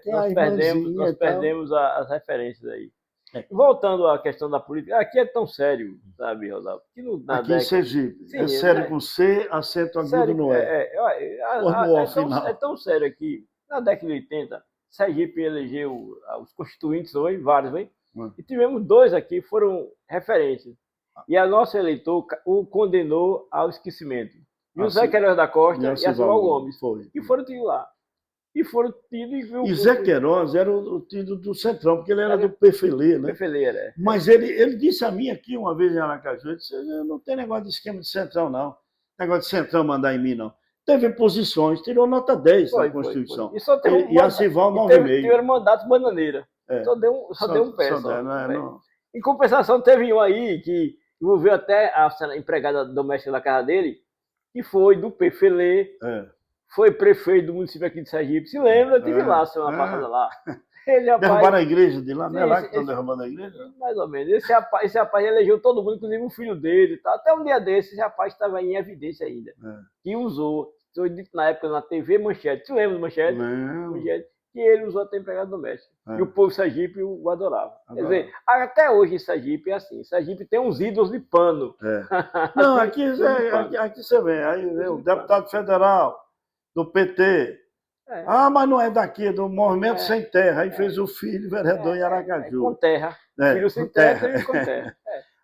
Nós perdemos as referências aí. Voltando à questão da política, aqui é tão sério, sabe, Rodolfo? Aqui em Sergipe, é sério com C, acento agudo no E. É tão sério aqui. Na década de 80, Sergipe elegeu os constituintes hoje, vários, hein? E tivemos 2 aqui que foram referências. E a nossa eleitor o condenou ao esquecimento. José Queiroz da Costa e Acival Gomes, que foram tidos lá. E foram tidos... E Zé Queiroz era o tido do Centrão, porque ele era do PFL, né? PFL, é. Mas ele disse a mim aqui uma vez em Aracaju, ele disse, não tem negócio de esquema de Centrão, não. Negócio de Centrão mandar em mim, não. Teve posições, tirou nota 10 na Constituição. Foi. E Acival 9,5. Tiveram mandato bananeira. Só deu um pé. Em compensação, teve um aí que envolveu até a empregada doméstica da casa dele, que foi do PFL, foi prefeito do município aqui de Sergipe. Se lembra? Eu estive lá semana passada lá. Derrubaram a igreja de lá, não é lá que estão derrubando a igreja? Mais ou menos. Esse rapaz elegeu todo mundo, inclusive o filho dele. Tá? Até um dia desses, esse rapaz estava em evidência ainda. Que usou, foi dito na época na TV Manchete. Você lembra do Manchete? Manchete, que ele usou até empregado doméstico. E o povo Sergipe o adorava. Quer dizer, até hoje em Sergipe é assim. Sergipe tem uns ídolos de pano. Não, aqui você vê. Aí vê o deputado federal do PT. Mas não é daqui, é do Movimento Sem Terra. Aí fez o filho, vereador em Aracaju. Com terra. Filho sem terra, com terra.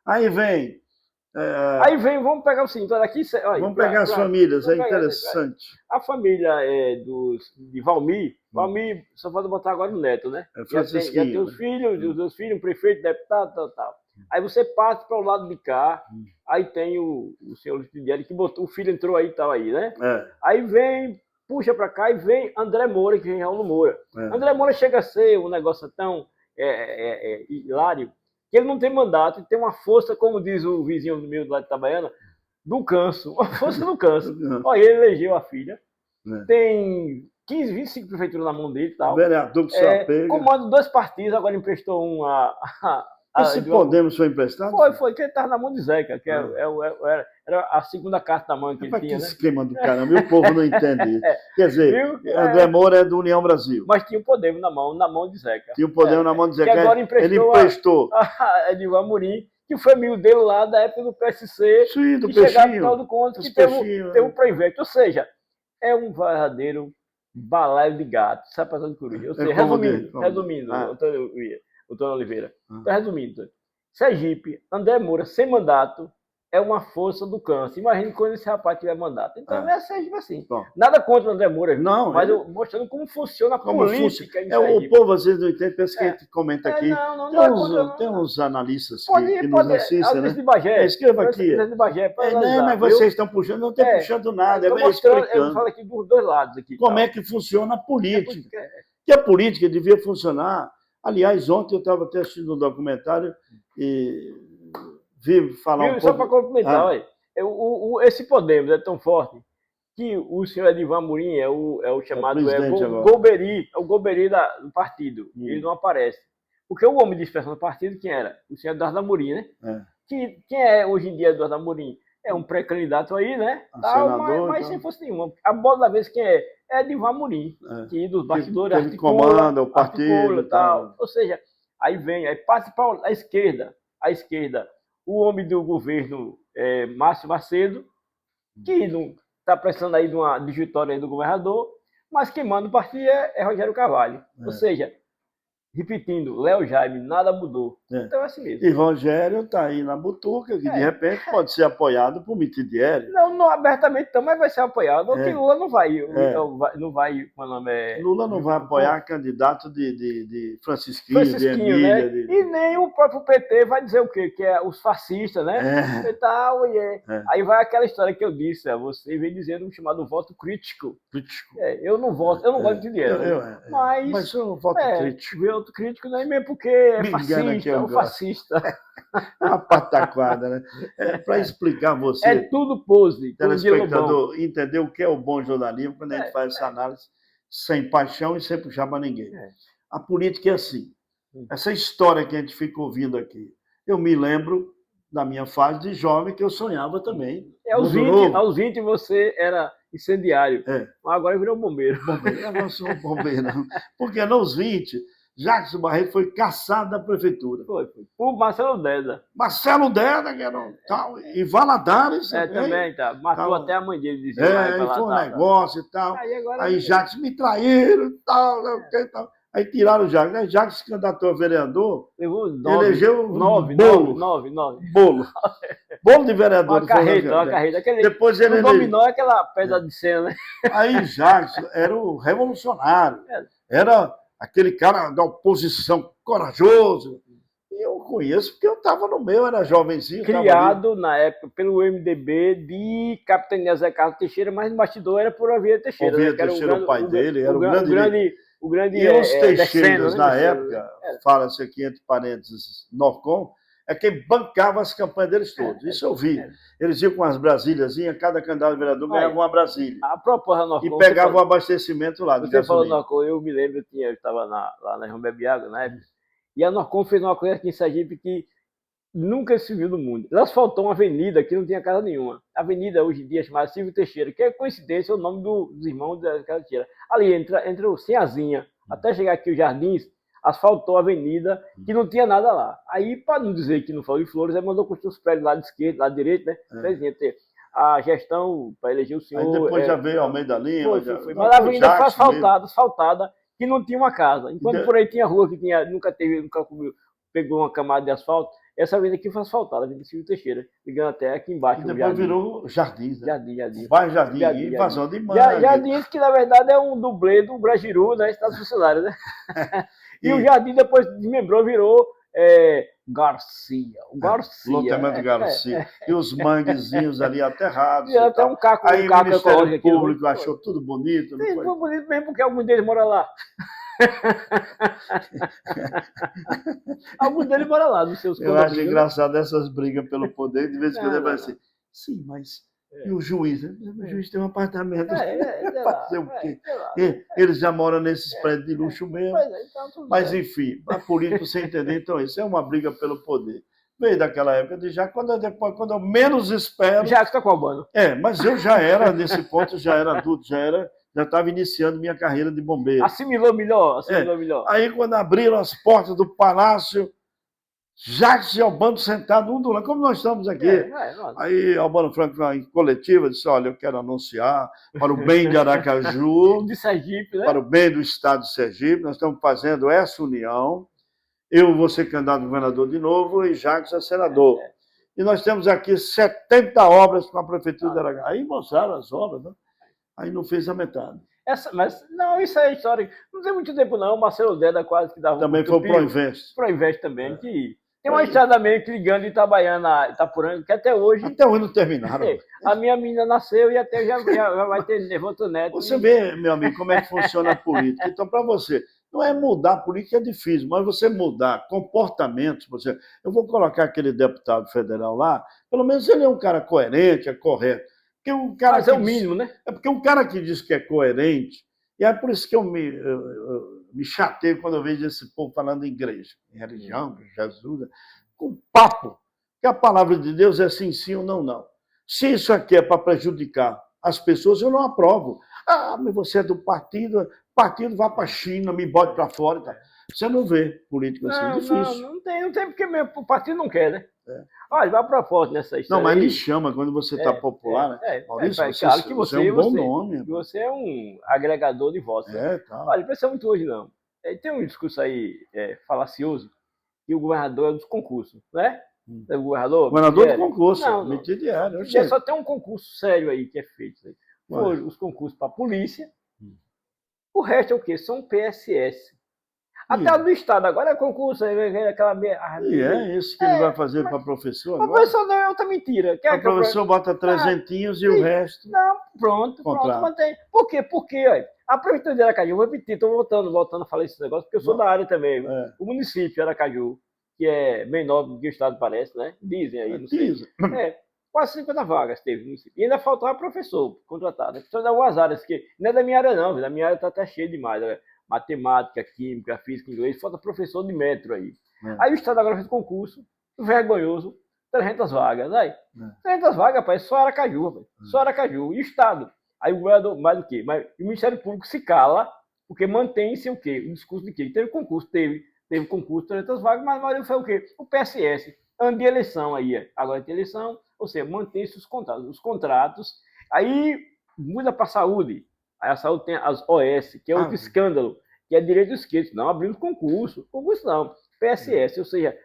Aí vem... vamos pegar o seguinte, olha aqui... Olha, vamos pegar as famílias, é interessante. A família de Valmir, só pode botar agora o neto, né? Já tem os filhos, um prefeito, deputado, tal. Aí você parte para o lado de cá, aí tem o senhor Lidiário que botou, o filho entrou aí e tal aí, né? Aí vem, puxa para cá e vem André Moura, que vem Raul Moura. André Moura chega a ser um negócio tão hilário, que ele não tem mandato, ele tem uma força, como diz o vizinho meu do lado de Itabaiana, do canso, uma força do canso. Olha, ele elegeu a filha, tem 15, 25 prefeituras na mão dele e tal. Vereador que só pega. Comanda 2 partidos, agora emprestou um Esse Podemos foi emprestado? Foi, que ele estava na mão de Zeca, que era a segunda carta da mão que ele tinha, né? Esquema do caramba, e o povo não entende isso. Quer dizer, André Moura é do União Brasil. Mas tinha o Podemos na mão de Zeca. Tinha o Podemos na mão de Zeca. Que agora ele emprestou a Edilva Amorim, que foi amigo dele lá da época do PSC. Sim, do que Peixinho. Chegava no final do conto, que teve um projeto. Ou seja, é um verdadeiro balaio de gato, sapato de coruja. Ou seja, resumindo, Antônio Oliveira. Então, resumindo, Sergipe, André Moura, sem mandato, é uma força do câncer. Imagine quando esse rapaz tiver mandato. Então, é Sergipe assim. Bom. Nada contra o André Moura, mas eu mostrando como funciona a política em Sergipe. O povo às vezes não entende, pensa que a gente comenta aqui. Tem uns analistas que nos assistem, né? De Bagé. Escreva aqui. De Bagé, mas vocês estão puxando, não estão puxando nada. Eu falo aqui dos 2 lados. Aqui, como é que funciona a política. Que a política devia funcionar. Aliás, ontem eu estava até assistindo um documentário e vi falar um pouco... Só para complementar, esse Podemos é tão forte que o senhor Edivan Amorim é o chamado presidente agora. Golbery, é o Golbery do partido. Ele Hum. não aparece. Porque o homem de expressão do partido, quem era? O senhor Eduardo Amorim, né? É. Quem é hoje em dia Eduardo Amorim? É um pré-candidato aí, né? A Tal, senador, mas então. sem força nenhuma. A bola da vez quem é? É Edivan Amorim, que dos bastidores que ele comanda o partido articula, e tal. Ou seja, aí vem, aí passa para a esquerda. A esquerda, o homem do governo, Márcio Macedo, que não está precisando aí de uma vitória aí do governador, mas quem manda o partido é Rogério Carvalho. Ou seja, repetindo, Léo Jaime, nada mudou. Então é assim mesmo. E Rogério está aí na butuca, que de repente pode ser apoiado por Mitidieri. Não abertamente também vai ser apoiado. O que Lula não vai. Não vai, como é o nome é? Lula não vai apoiar candidato de Francisquinho, de né? Emília. E nem o próprio PT vai dizer o quê? Que é os fascistas, né? E tal, Aí vai aquela história que eu disse, você vem dizendo um chamado voto crítico. Eu não voto, eu não gosto de dinheiro. Mas eu voto crítico. Voto crítico não é mesmo porque é fascista, fascista. É uma pataquada, né? Para explicar você. É tudo pose. Telespectador, entender o que é o bom jornalismo quando a gente faz essa análise sem paixão e sem puxar para ninguém. A política é assim. Essa história que a gente fica ouvindo aqui. Eu me lembro da minha fase de jovem que eu sonhava também. Aos 20 você era incendiário. Mas agora virou bombeiro. Eu não sou bombeiro, não. Porque nos 20, Jacques Barreto foi caçado da prefeitura. Foi. Por Marcelo Deda. Marcelo Deda, que era tal, e Valadares. Também, tá. Matou até a mãe dele, dizia. E foi um negócio e tal. Aí Jacques me traíram e tal, tal. Aí tiraram o Jacques. Aí Jacques se candidatou a vereador, elegeu 9. Bolo. Bolo de vereador. Uma carreta. Depois ele dominou aquela pedra de cena, né? Aí Jacques era o revolucionário. Era aquele cara da oposição corajoso. E eu conheço porque eu estava no meu, era jovenzinho. Criado na época pelo MDB de Capitania Zé Carlos Teixeira, mas no bastidor era por Oviedo Teixeira. Oviedo Teixeira, o pai dele, era o grande. E os Teixeiras, na época, fala-se aqui entre parênteses, Norcom, é quem bancava as campanhas deles todos. Isso eu vi. Eles iam com as Brasíliazinhas, cada candidato a vereador ganhava uma Brasília. A proposta Norcom. E pegava o abastecimento lá. Você falou Norcom, eu me lembro, eu estava lá na João Bebiago, na época, e a Norcom fez uma coisa aqui em Sergipe que nunca se viu no mundo. Ela asfaltou uma avenida que não tinha casa nenhuma. A avenida, hoje em dia, chamada Silvio Teixeira, que é coincidência, é o nome dos irmãos da Casa Teixeira. Ali, entre o Sinhazinha, até chegar aqui os Jardins, asfaltou a avenida, que não tinha nada lá. Aí, para não dizer que não falou de flores, aí mandou construir os prédios lá de esquerda, lá de direita, né? A gestão para eleger o senhor... Aí depois já veio Almeida Lima. Foi. Mas a avenida foi asfaltada, que não tinha uma casa. Enquanto por aí tinha rua que nunca pegou uma camada de asfalto, essa avenida aqui foi asfaltada, a Avenida Silvio Teixeira, ligando até aqui embaixo. E depois virou Jardins, né? Jardim. Bairro Jardim, invasão de mangue. Jardins, que na verdade é um dublê do Brajiru, né? Estado funcionário, né? E o Jardim depois desmembrou, virou Garcia. O Garcia. Loteamento Garcia. E os manguezinhos ali aterrados. E até um caco. Aí o Ministério Público achou tudo bonito. Sim, foi bonito mesmo, porque alguns deles moram lá. Alguns deles moram lá, nos seus condomínios. Eu acho engraçado essas brigas pelo poder, de vez em quando ele vai assim, sim, mas e o juiz? O juiz tem um apartamento. Fazer o quê? Eles já moram nesses prédios de luxo mesmo. Mas, enfim, a política, você entender, então, isso é uma briga pelo poder. Veio daquela época de já, quando eu menos espero... Já está cobrando. Mas eu já era, nesse ponto, já era adulto, já estava iniciando minha carreira de bombeiro. Assimilou melhor. Aí, quando abriram as portas do palácio, Jacques e Albano sentados um do lado, como nós estamos aqui. Aí Albano Franco, em coletiva, disse, olha, eu quero anunciar, para o bem de Aracaju, de Sergipe, né? Para o bem do estado de Sergipe, nós estamos fazendo essa união. Eu vou ser candidato a governador de novo e Jacques é senador. E nós temos aqui 70 obras com a Prefeitura de Aracaju. Aí mostraram as obras, né? Aí não fez a metade. Isso é história. Não tem muito tempo, não. O Marcelo Deda quase que dava também foi o Proinvest. Proinvest também, que tem uma estrada meio que ligando Itabaiana a Itapuranga, que até hoje não terminaram. A minha menina nasceu e até já vai ter outro neto. Você vê, meu amigo, como é que funciona a política. Então, para você, não é mudar a política, é difícil, mas você mudar comportamentos. Eu vou colocar aquele deputado federal lá, pelo menos ele é um cara coerente, é correto. porque o cara Mas é o que diz- mínimo, né? é porque um cara que diz que é coerente, e é por isso que eu me chateio quando eu vejo esse povo falando em igreja, em religião, em Jesus, com papo, que a palavra de Deus é sim, sim ou não, não. Se isso aqui é para prejudicar as pessoas, eu não aprovo. Ah, mas você é do partido vá para a China, me bote para fora. Tá. Você não vê político assim, Não, difícil. não tem porque mesmo o partido não quer, né? É. Olha, vai propósito nessa Não, história mas me aí. chama quando você está popular, né? Maurício, você, Claro que você é um bom nome. que você é um agregador de votos. Né? Tá. Olha, não precisa muito hoje, não. Tem um discurso aí falacioso que o governador é dos concursos, né? É o governador? Governador do Diário? concurso, Não, metido diário. Já só tem um concurso sério aí que é feito. Aí. Ué. Foram os concursos para a polícia. O resto é o quê? São PSS. Até o do Estado agora é concurso, aquela E é isso que ele vai fazer para professor Mas agora? professor não é outra mentira. O professor bota trezentinhos e o resto... Não, pronto, mantém. Por quê? Porque, olha, a prefeitura de Aracaju, vou repetir, estou voltando a falar esse negócio, porque eu sou da área também. O município de Aracaju, que é menor do que o Estado parece, né? Dizem aí, não sei. Quase 50 vagas teve no município. E ainda faltava professor contratado. Então, dá algumas áreas que não é da minha área, não. Da minha área está até cheia demais. Né? Matemática, química, física, inglês, falta professor de metro aí. Aí o Estado agora fez concurso, vergonhoso, 300 vagas. Aí, 300 vagas, rapaz, só Aracaju, rapaz. Só Aracaju. E o Estado? Aí o governador, mais do que? Mas o Ministério Público se cala, porque mantém-se o quê? O discurso de quê? Teve concurso, teve concurso, 300 vagas, mas a maioria foi o quê? O PSS. Ano de eleição aí, agora tem eleição, ou seja, mantém-se os contratos. Os contratos, aí muda para a saúde. Aí a saúde tem as OS, que é outro escândalo, que é direito dos esquerdos. Não abrindo concurso não, PSS, ou seja,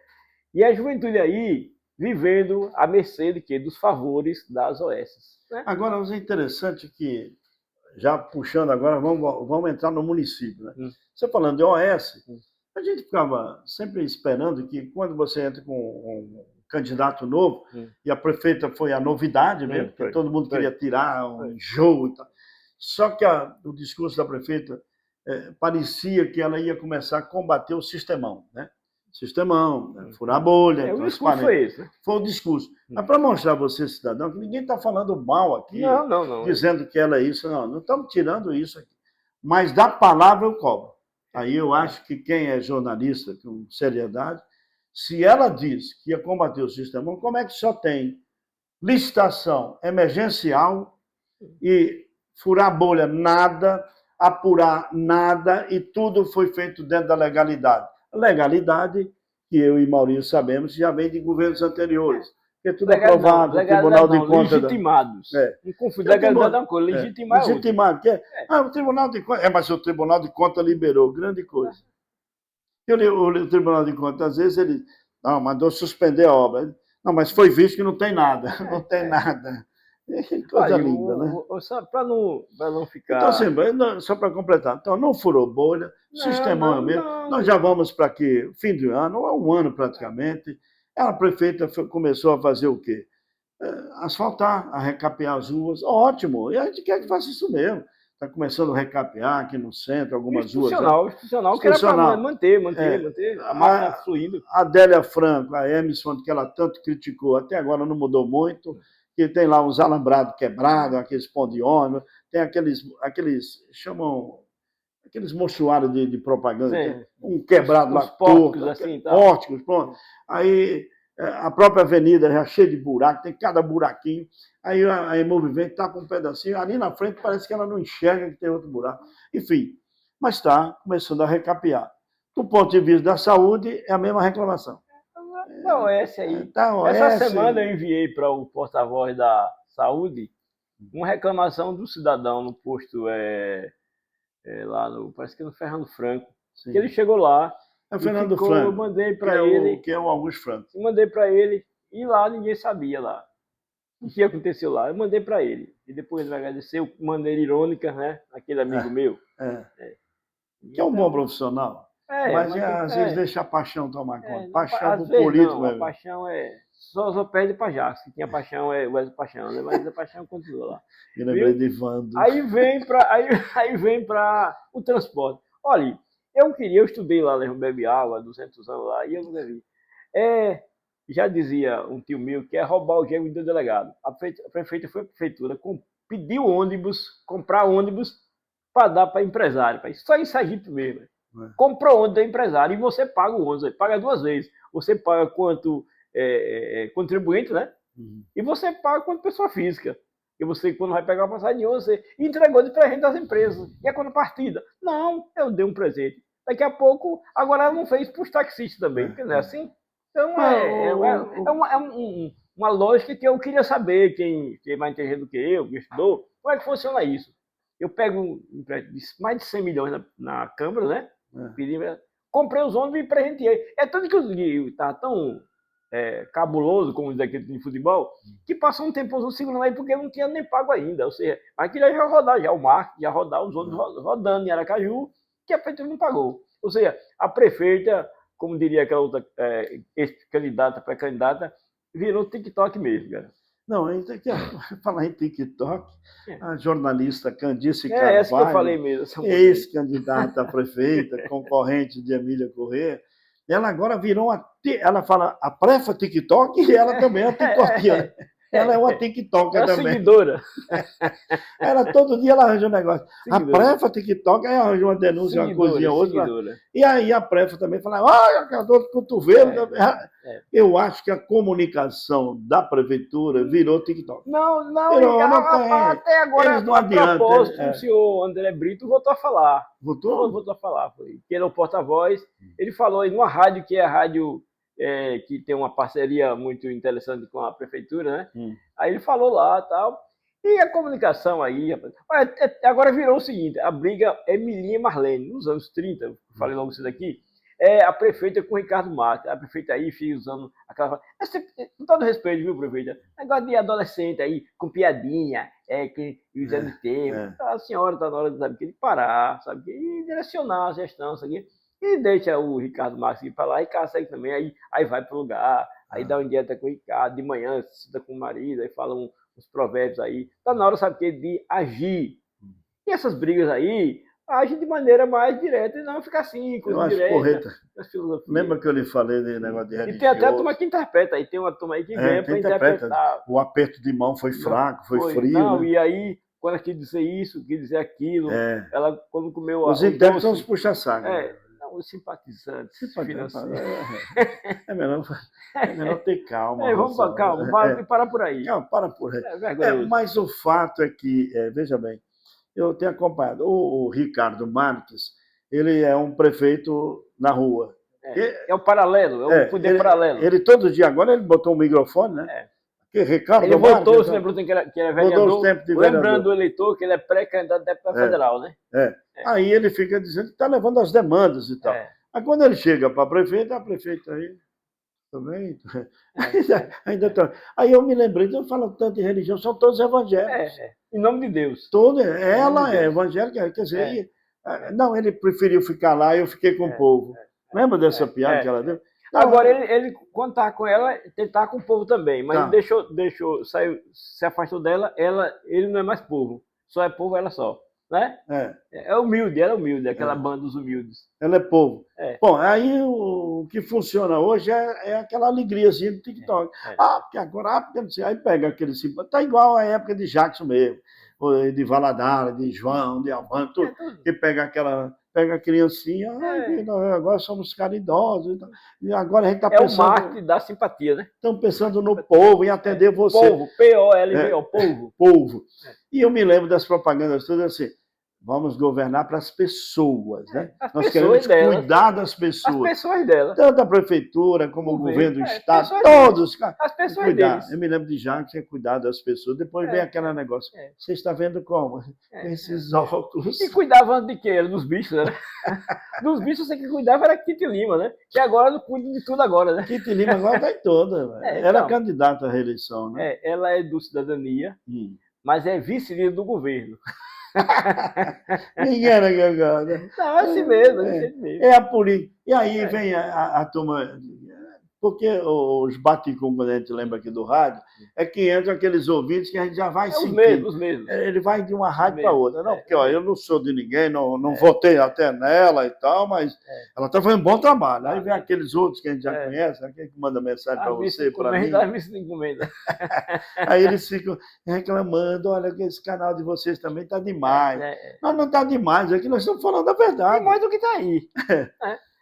e a juventude aí vivendo à mercê de quê? Dos favores das OS. Né? Agora, é interessante que, já puxando agora, vamos entrar no município. Né? Você falando de OS, a gente ficava sempre esperando que quando você entra com um candidato novo, e a prefeita foi a novidade mesmo, porque todo mundo queria tirar um jogo e tal. Só que o discurso da prefeita parecia que ela ia começar a combater o sistemão, né? Sistemão, furar a bolha, o discurso foi esse. Né? Foi o discurso. Mas para mostrar a você, cidadão, que ninguém está falando mal aqui, dizendo que ela é isso, não estamos tirando isso aqui. Mas da palavra eu cobro. Aí eu acho que quem é jornalista com seriedade, se ela diz que ia combater o sistemão, como é que só tem licitação emergencial e furar bolha nada, apurar nada, e tudo foi feito dentro da legalidade. A legalidade, que eu e Maurício sabemos, já vem de governos anteriores. Porque tudo aprovado, o Tribunal de Contas... Legitimados. Não confunde legalidade é uma coisa, legitimar é legitimado. O Tribunal de Contas... mas o Tribunal de Contas liberou, grande coisa. O Tribunal de Contas, às vezes, ele... Não, mandou suspender a obra. Não, mas foi visto que não tem nada. Não tem nada. Coisa linda, né? Para não ficar... Então, assim, só para completar, então, não furou bolha, sistemão mesmo. Nós já vamos para aqui, fim do ano, um ano praticamente. A prefeita começou a fazer o quê? Asfaltar, a recapear as ruas. Ótimo, e a gente quer que faça isso mesmo. Está começando a recapear aqui no centro, algumas ruas. Institucional, que era para manter a máquina fluindo. A Adélia Franco, a Emerson, que ela tanto criticou, até agora não mudou muito, que tem lá uns alambrados quebrados, aqueles pão de ônibus, tem aqueles chamam, aqueles mochuários de propaganda, um quebrado lá, pórticos, assim, pórticos, pronto. Aí a própria avenida já cheia de buraco, tem cada buraquinho. Aí a Emovimento está com um pedacinho, ali na frente parece que ela não enxerga que tem outro buraco. Enfim, mas está começando a recapear. Do ponto de vista da saúde, é a mesma reclamação. Da OS aí. Essa semana eu enviei para o porta-voz da saúde uma reclamação do cidadão no posto lá parece que no Fernando Franco. Que ele chegou lá. É o Fernando Franco. Eu mandei para ele. Que é o Augusto Franco. Eu mandei para ele e lá ninguém sabia lá o que aconteceu lá. Eu mandei para ele. E depois ele me agradeceu de maneira irônica, né? Aquele amigo meu. Que é um bom profissional. Mas às vezes deixa a paixão tomar conta. Paixão pro político. A paixão só perde para Jacques. Se tinha paixão é o Wesley Paixão, né? Mas a paixão continua lá. Me lembrei de Vando. Aí vem para o transporte. Olha, eu estudei lá, Bebe Água, 200 anos lá, e eu nunca vi. Já dizia um tio meu que é roubar o gêmeo do delegado. A prefeita foi à prefeitura, pediu ônibus, comprar ônibus para dar para empresário. Só em Sergipe mesmo. Comprou ônibus da empresário e você paga o ônibus, paga 2 vezes. Você paga quanto contribuinte, né? E você paga quanto pessoa física. E você, quando vai pegar uma passagem de ônibus, você entregou de presente às empresas. E a contrapartida? Não, eu dei um presente. Daqui a pouco, agora ela não fez para os taxistas também, porque não é assim? Então, uma lógica que eu queria saber, quem vai entender do que eu, que estudou, como é que funciona isso? Eu pego mais de 100 milhões na Câmara, né? Comprei os ônibus e presenteei. É tanto que eu estava tão cabuloso, como diz aqui de futebol, que passou um tempo segurando aí porque não tinha nem pago ainda. Ou seja, mas queria já rodar, já o marketing, já rodar os ônibus rodando em Aracaju, que a prefeitura não pagou. Ou seja, a prefeita, como diria aquela outra ex-candidata, pré-candidata, virou TikTok mesmo, cara. Não, a gente tem que falar em TikTok. A jornalista Candice Carvalho, essa que eu falei mesmo. ex-candidata a prefeita, concorrente de Emília Corrêa, ela agora virou ela fala a prefa TikTok e ela também é TikTokiana. Ela é uma TikToker também. Seguidora. Ela todo dia ela arranja um negócio. Seguidora. A prefa TikTok, aí arranja uma denúncia, uma coisinha, outra. E aí a prefa também fala, olha, a dor de cotovelo. Eu acho que a comunicação da prefeitura virou TikTok. Não, até agora, eles não adiantam. O senhor André Brito voltou a falar. Voltou? Voltou a falar. Que ele é o porta-voz. Ele falou aí numa rádio, que é a rádio que tem uma parceria muito interessante com a prefeitura, né? Aí ele falou lá e tal. E a comunicação aí, agora virou o seguinte, a briga Emilinha e Marlene, nos anos 30, falei logo isso daqui, a prefeita com o Ricardo Marques, a prefeita aí fica usando aquela... Com todo respeito, viu, prefeita? Negócio de adolescente aí, com piadinha, usando termo. A senhora está na hora de parar, sabe? E direcionar a gestão, sabe? E deixa o Ricardo Marques ir para lá e Cássio segue também, aí vai para o lugar, aí dá uma dieta com o Ricardo, de manhã se cita com o marido, aí fala uns provérbios aí. Tá na hora, sabe o que? De agir. E essas brigas aí, agem de maneira mais direta e não ficar assim, com direta. Lembra que eu lhe falei de negócio de religioso? E tem até a turma que interpreta, aí tem uma turma aí que vem para interpretar. O aperto de mão foi fraco, foi frio. Não, né? E aí, quando ela quis dizer isso, quis dizer aquilo, ela quando comeu... Os intérpretes são os puxa-saco. Os simpatizantes. É melhor ter calma. Vamos com calma, para por aí. Não, para por aí. Mas o fato é que, veja bem, eu tenho acompanhado, o Ricardo Marques, ele é um prefeito na rua. É o paralelo, é o poder paralelo. Ele todo dia, agora ele botou um microfone, né? Ricardo ele voltou, se lembrou que era vereador, lembrando o eleitor que ele é pré-candidato a deputado federal, né? Aí ele fica dizendo que está levando as demandas e tal. Aí quando ele chega para a prefeita aí também. Ainda tá. Aí eu me lembrei, eu falo tanto de religião, são todos evangélicos. Em nome de Deus. Ela é evangélica, quer dizer, não, ele preferiu ficar lá e eu fiquei com o povo. Lembra dessa piada que ela deu? Agora, ele quando estava com ela, ele estava com o povo também, mas ele deixou, saiu, se afastou dela, ele não é mais povo, só é povo ela só, né? Ela é humilde, aquela banda dos humildes. Ela é povo. Bom, aí o que funciona hoje é aquela alegriazinha do TikTok. Porque agora, aí pega aquele simples, tá igual à época de Jackson mesmo, de Valadares, de João, de Albano, tudo, que pega a criancinha, agora somos caridosos. E agora a gente está pensando... É o marketing da simpatia, né? Estamos pensando no povo, em atender você. Povo, P-O-L-V-O, povo. Povo. E eu me lembro das propagandas todas assim, vamos governar para as pessoas, né? Nós queremos cuidar das pessoas. As pessoas dela. Tanto a prefeitura como o governo do Estado, todos. As pessoas cuidar. Deles. Eu me lembro de Jacques, cuidar das pessoas. Depois vem aquele negócio. Você está vendo como? Esses óculos. E cuidava de quê? Dos bichos, né? Dos bichos você que cuidava era Kitty Lima, né? Que agora não cuida de tudo agora, né? Kitty Lima agora está em toda. Ela é candidata à reeleição, né? Ela é do Cidadania, mas é vice-líder do governo. Ninguém era gangada. Não, é assim mesmo. É a política. E aí vem a turma. Porque os baticum, quando a gente lembra aqui do rádio, é que entram aqueles ouvintes que a gente já vai sentindo. Os mesmos. Ele vai de uma rádio para mesmos. outra. Não, porque ó, eu não sou de ninguém, não votei até nela e tal, mas ela está fazendo bom trabalho. Aí vem aqueles outros que a gente já conhece, aquele que manda mensagem para você, para mim. Aí eles ficam reclamando, olha, que esse canal de vocês também está demais. Não está demais, é que nós estamos falando a verdade. Tem mais do que está aí.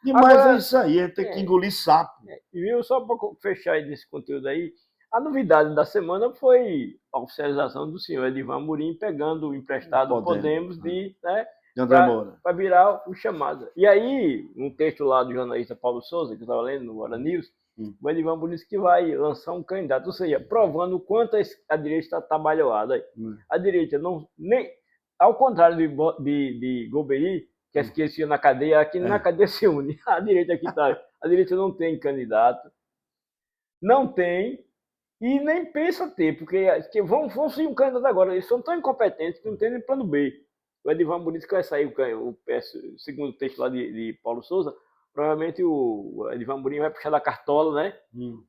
Demais agora, é isso aí, é ter que engolir sapo. Viu? Só para fechar desse conteúdo aí, a novidade da semana foi a oficialização do senhor Edivan Amorim pegando o emprestado Podemos de André Moura. Para virar o chamado. E aí, um texto lá do jornalista Paulo Souza, que eu estava lendo no Hora News, o Edivan Amorim disse que vai lançar um candidato, ou seja, provando o quanto a direita está trabalhada aí. A direita não, nem, ao contrário de Golbery, que é esquecido na cadeia, aqui na cadeia se une. A direita aqui está. A direita não tem candidato, não tem, e nem pensa ter, porque vão ser um candidato agora. Eles são tão incompetentes que não tem nem plano B. O Edivan Amorim disse que vai sair segundo o texto lá de Paulo Souza, provavelmente o Edivan Amorim vai puxar da cartola, né?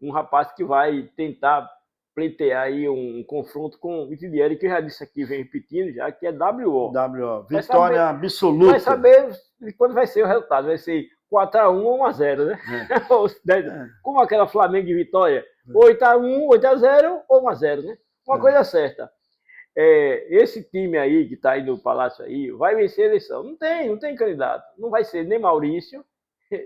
Um rapaz que vai tentar pleitear aí um confronto com o Vitidieri, que eu já disse aqui, vem repetindo já, que é WO. Vitória absoluta. Vai saber quando vai ser o resultado, vai ser 4-1 ou 1-0, né? Como aquela Flamengo e Vitória, 8-1, 8-0 ou 1-0, né? Uma coisa certa. Esse time aí, que está aí no Palácio aí, vai vencer a eleição. Não tem candidato. Não vai ser nem Maurício,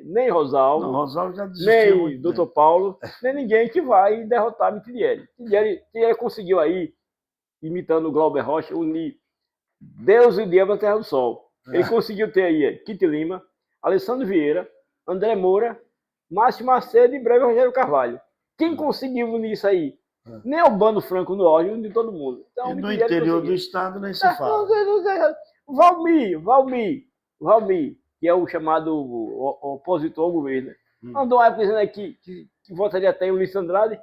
nem Rosalvo, já desistiu, nem Dr. Paulo, nem ninguém que vai derrotar Vitidieri. Vitidieri conseguiu aí, imitando o Glauber Rocha, unir Deus e o diabo na Terra do Sol. Ele conseguiu ter aí Kite Lima, Alessandro Vieira, André Moura, Márcio Macedo e breve Rogério Carvalho. Quem conseguiu unir isso aí? Nem Albano Franco no áudio, de todo mundo. Então, e no interior do estado nem se fala. Valmir, que é o chamado opositor ao governo. Andou uma época dizendo aqui que votaria até em Luiz Andrade.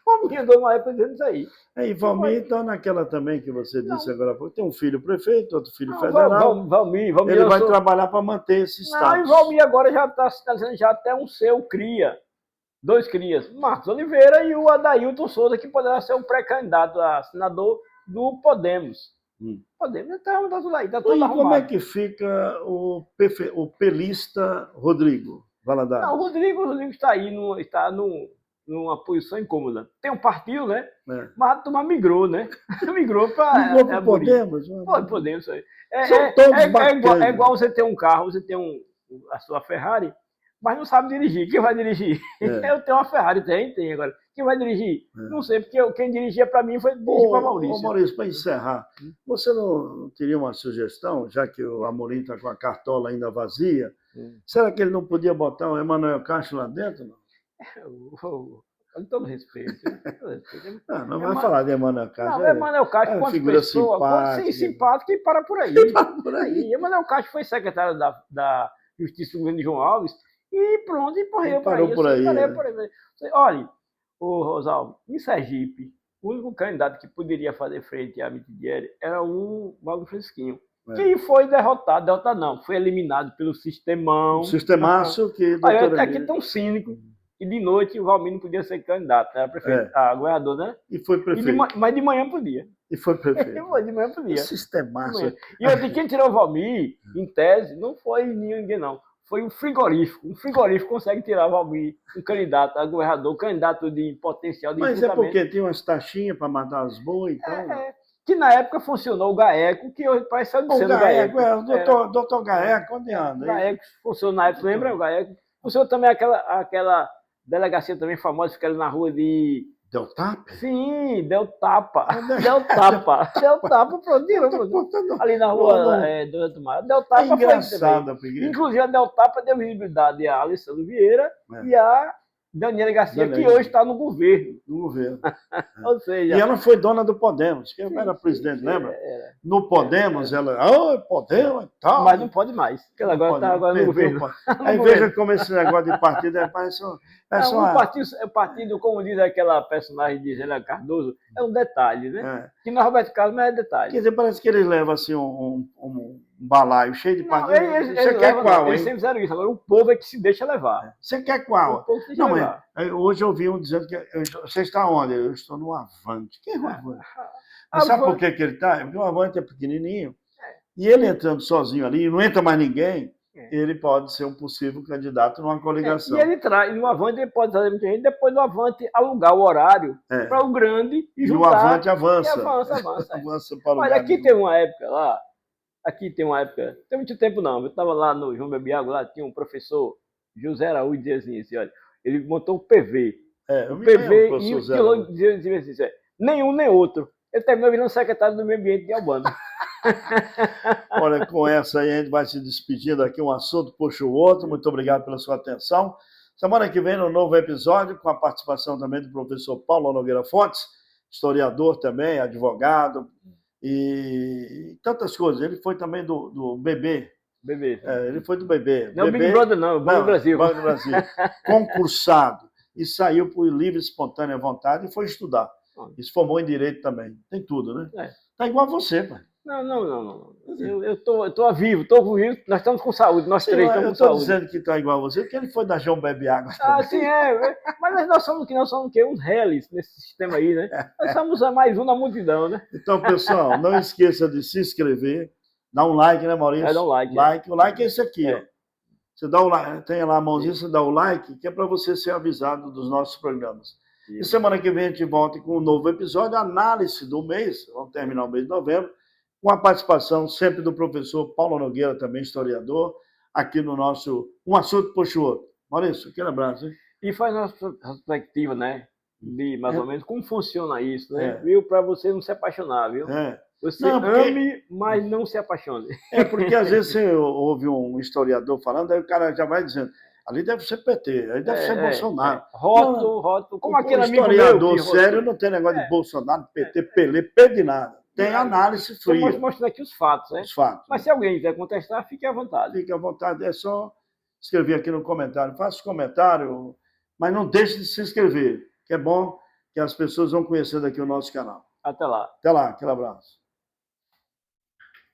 Valmir andou uma época dizendo isso aí. E Valmir está naquela também que você disse agora há pouco. Tem um filho prefeito, outro filho federal. Valmir ele vai trabalhar para manter esse status. E Valmir agora já está dizendo já até um seu cria. 2 crias, Marcos Oliveira e o Adailton Souza, que poderá ser um pré-candidato a senador do Podemos. Podemos está tudo aí, está tudo arrumado. Como é que fica o pelista Rodrigo Valadares? Não, o Rodrigo está aí, numa posição incômoda. Tem um partido, né? Mas a turma migrou, né? Migrou para o Podemos? Podemos. São todos bacanas. É igual você ter um carro, você tem a sua Ferrari, mas não sabe dirigir. Quem vai dirigir? Eu tenho uma Ferrari, tem agora. Quem vai dirigir? Não sei, porque quem dirigia para mim foi dirigir para Maurício. Maurício, para encerrar, você não teria uma sugestão, já que o Amorim está com a cartola ainda vazia, será que ele não podia botar o Emanuel Castro lá dentro? Com todo respeito. Não vai falar de Emanuel Castro. Não, Emanuel Castro, quantas figura pessoas, simpática e para por aí. Emanuel Castro foi secretário da Justiça do governo de João Alves, e pronto, e parou por aí. Olha, Rosalvo, em Sergipe, o único candidato que poderia fazer frente a Vitidieri era o Valdo Fresquinho. Que foi derrotado não, foi eliminado pelo sistemão. Sistemaço que... Aqui tão cínico, e de noite o Valmir não podia ser candidato, era prefeito, governador, né? E foi prefeito. Mas de manhã podia. E foi prefeito. De manhã podia. Sistemaço. E quem tirou o Valmir, em tese, não foi ninguém, não. Foi um frigorífico. Um frigorífico consegue tirar o Valmir, um candidato a governador, candidato de potencial de Mas é porque tinha umas taxinhas para matar as boas, então... Que na época funcionou o GAECO, que hoje parece ser o GAECO. O doutor GAECO, onde anda? O GAECO funcionou na época, lembra o GAECO? Funcionou também aquela delegacia também famosa, que fica ali na rua de... Deu tapa? Sim, deu tapa. Deu tapa, pronto. Ali na rua Dona Tomara. Deu tapa. Engraçado, inclusive, a Del Tapa deu visibilidade a Alessandro Vieira e a Daniela Garcia, que hoje está no governo. Ou seja... E ela foi dona do Podemos, que era presidente, lembra? No Podemos, ela... Podemos e tal. Mas não pode mais, porque ela agora está no governo. Aí veja como esse negócio de partido parece o partido, como diz aquela personagem de Zélia Cardoso, é um detalhe, né? Que no Roberto Carlos não é detalhe. Quer dizer, parece que eles levam assim balaio cheio de Não, partido. Você quer levam, qual, eles hein? sempre fizeram isso. Agora o povo é que se deixa levar. Você quer O qual? povo se deixa Não, mas levar. hoje eu vi um dizendo que você está onde? Eu estou no Avante. Quem é o Avante? Mas Ah, sabe foi- por que ele está? Porque o Avante é pequenininho. E ele entrando sozinho ali, não entra mais ninguém, ele pode ser um possível candidato numa coligação. E ele traz, no Avante ele pode trazer muita gente, depois no Avante alugar o horário para o grande e E o juntar. Avante avança. E avança. Avança para o Olha, lugar aqui nenhum. tem uma época lá, tem muito tempo não, eu estava lá no João Bebiago, lá tinha um professor, José Araújo, dizia assim, olha, ele montou um PV. Eu O me lembro, PV professor e Zé. de longe dizia assim, nenhum nem outro. Ele terminou virando secretário do meio ambiente de Albano. Olha, com essa aí a gente vai se despedindo aqui, um assunto puxa o outro. Muito obrigado pela sua atenção. Semana que vem, um novo episódio, com a participação também do professor Paulo Nogueira Fontes, historiador também, advogado, e tantas coisas. Ele foi também do BB. Bebê. Ele foi do BB. Não é o Big Brother não, é o Banco do Brasil. Banco do Brasil. Concursado. E saiu por livre, espontânea vontade e foi estudar. E se formou em Direito também. Tem tudo, né? Tá igual a você, pai. Não. Eu tô vivo, nós estamos com saúde, nós Sim, três eu estamos com estou saúde. dizendo que está igual a você, porque ele foi da João Bebe Água. Ah, sim, mas nós somos o quê? Uns reles nesse sistema aí, né? Nós somos mais um na multidão, né? Então, pessoal, não esqueça de se inscrever, dá um like, né, Maurício? Dá um like. O like é esse aqui, ó. Você dá o like, tem lá a mãozinha, você dá o like, que é para você ser avisado dos nossos programas. E semana que vem a gente volta com um novo episódio, análise do mês, vamos terminar o mês de novembro, com a participação sempre do professor Paulo Nogueira, também historiador, aqui no nosso Um Assunto Puxa o Outro. Maurício, aquele abraço, hein? E faz uma perspectiva, né? De mais ou menos como funciona isso, né? Viu? Para você não se apaixonar, viu? Você ame, mas não se apaixone. Porque às vezes você ouve um historiador falando, aí o cara já vai dizendo, ali deve ser PT, aí deve ser Bolsonaro. Rótulo, como aquele amigo meu. Historiador sério não tem negócio de Bolsonaro, PT, Pelé, de nada. Tem análise fria. Estamos mostrando aqui os fatos, né? Os fatos. Mas se alguém quiser contestar, fique à vontade. Fique à vontade, é só escrever aqui no comentário. Faça comentário, mas não deixe de se inscrever, que é bom que as pessoas vão conhecendo aqui o nosso canal. Até lá. Até lá, aquele abraço.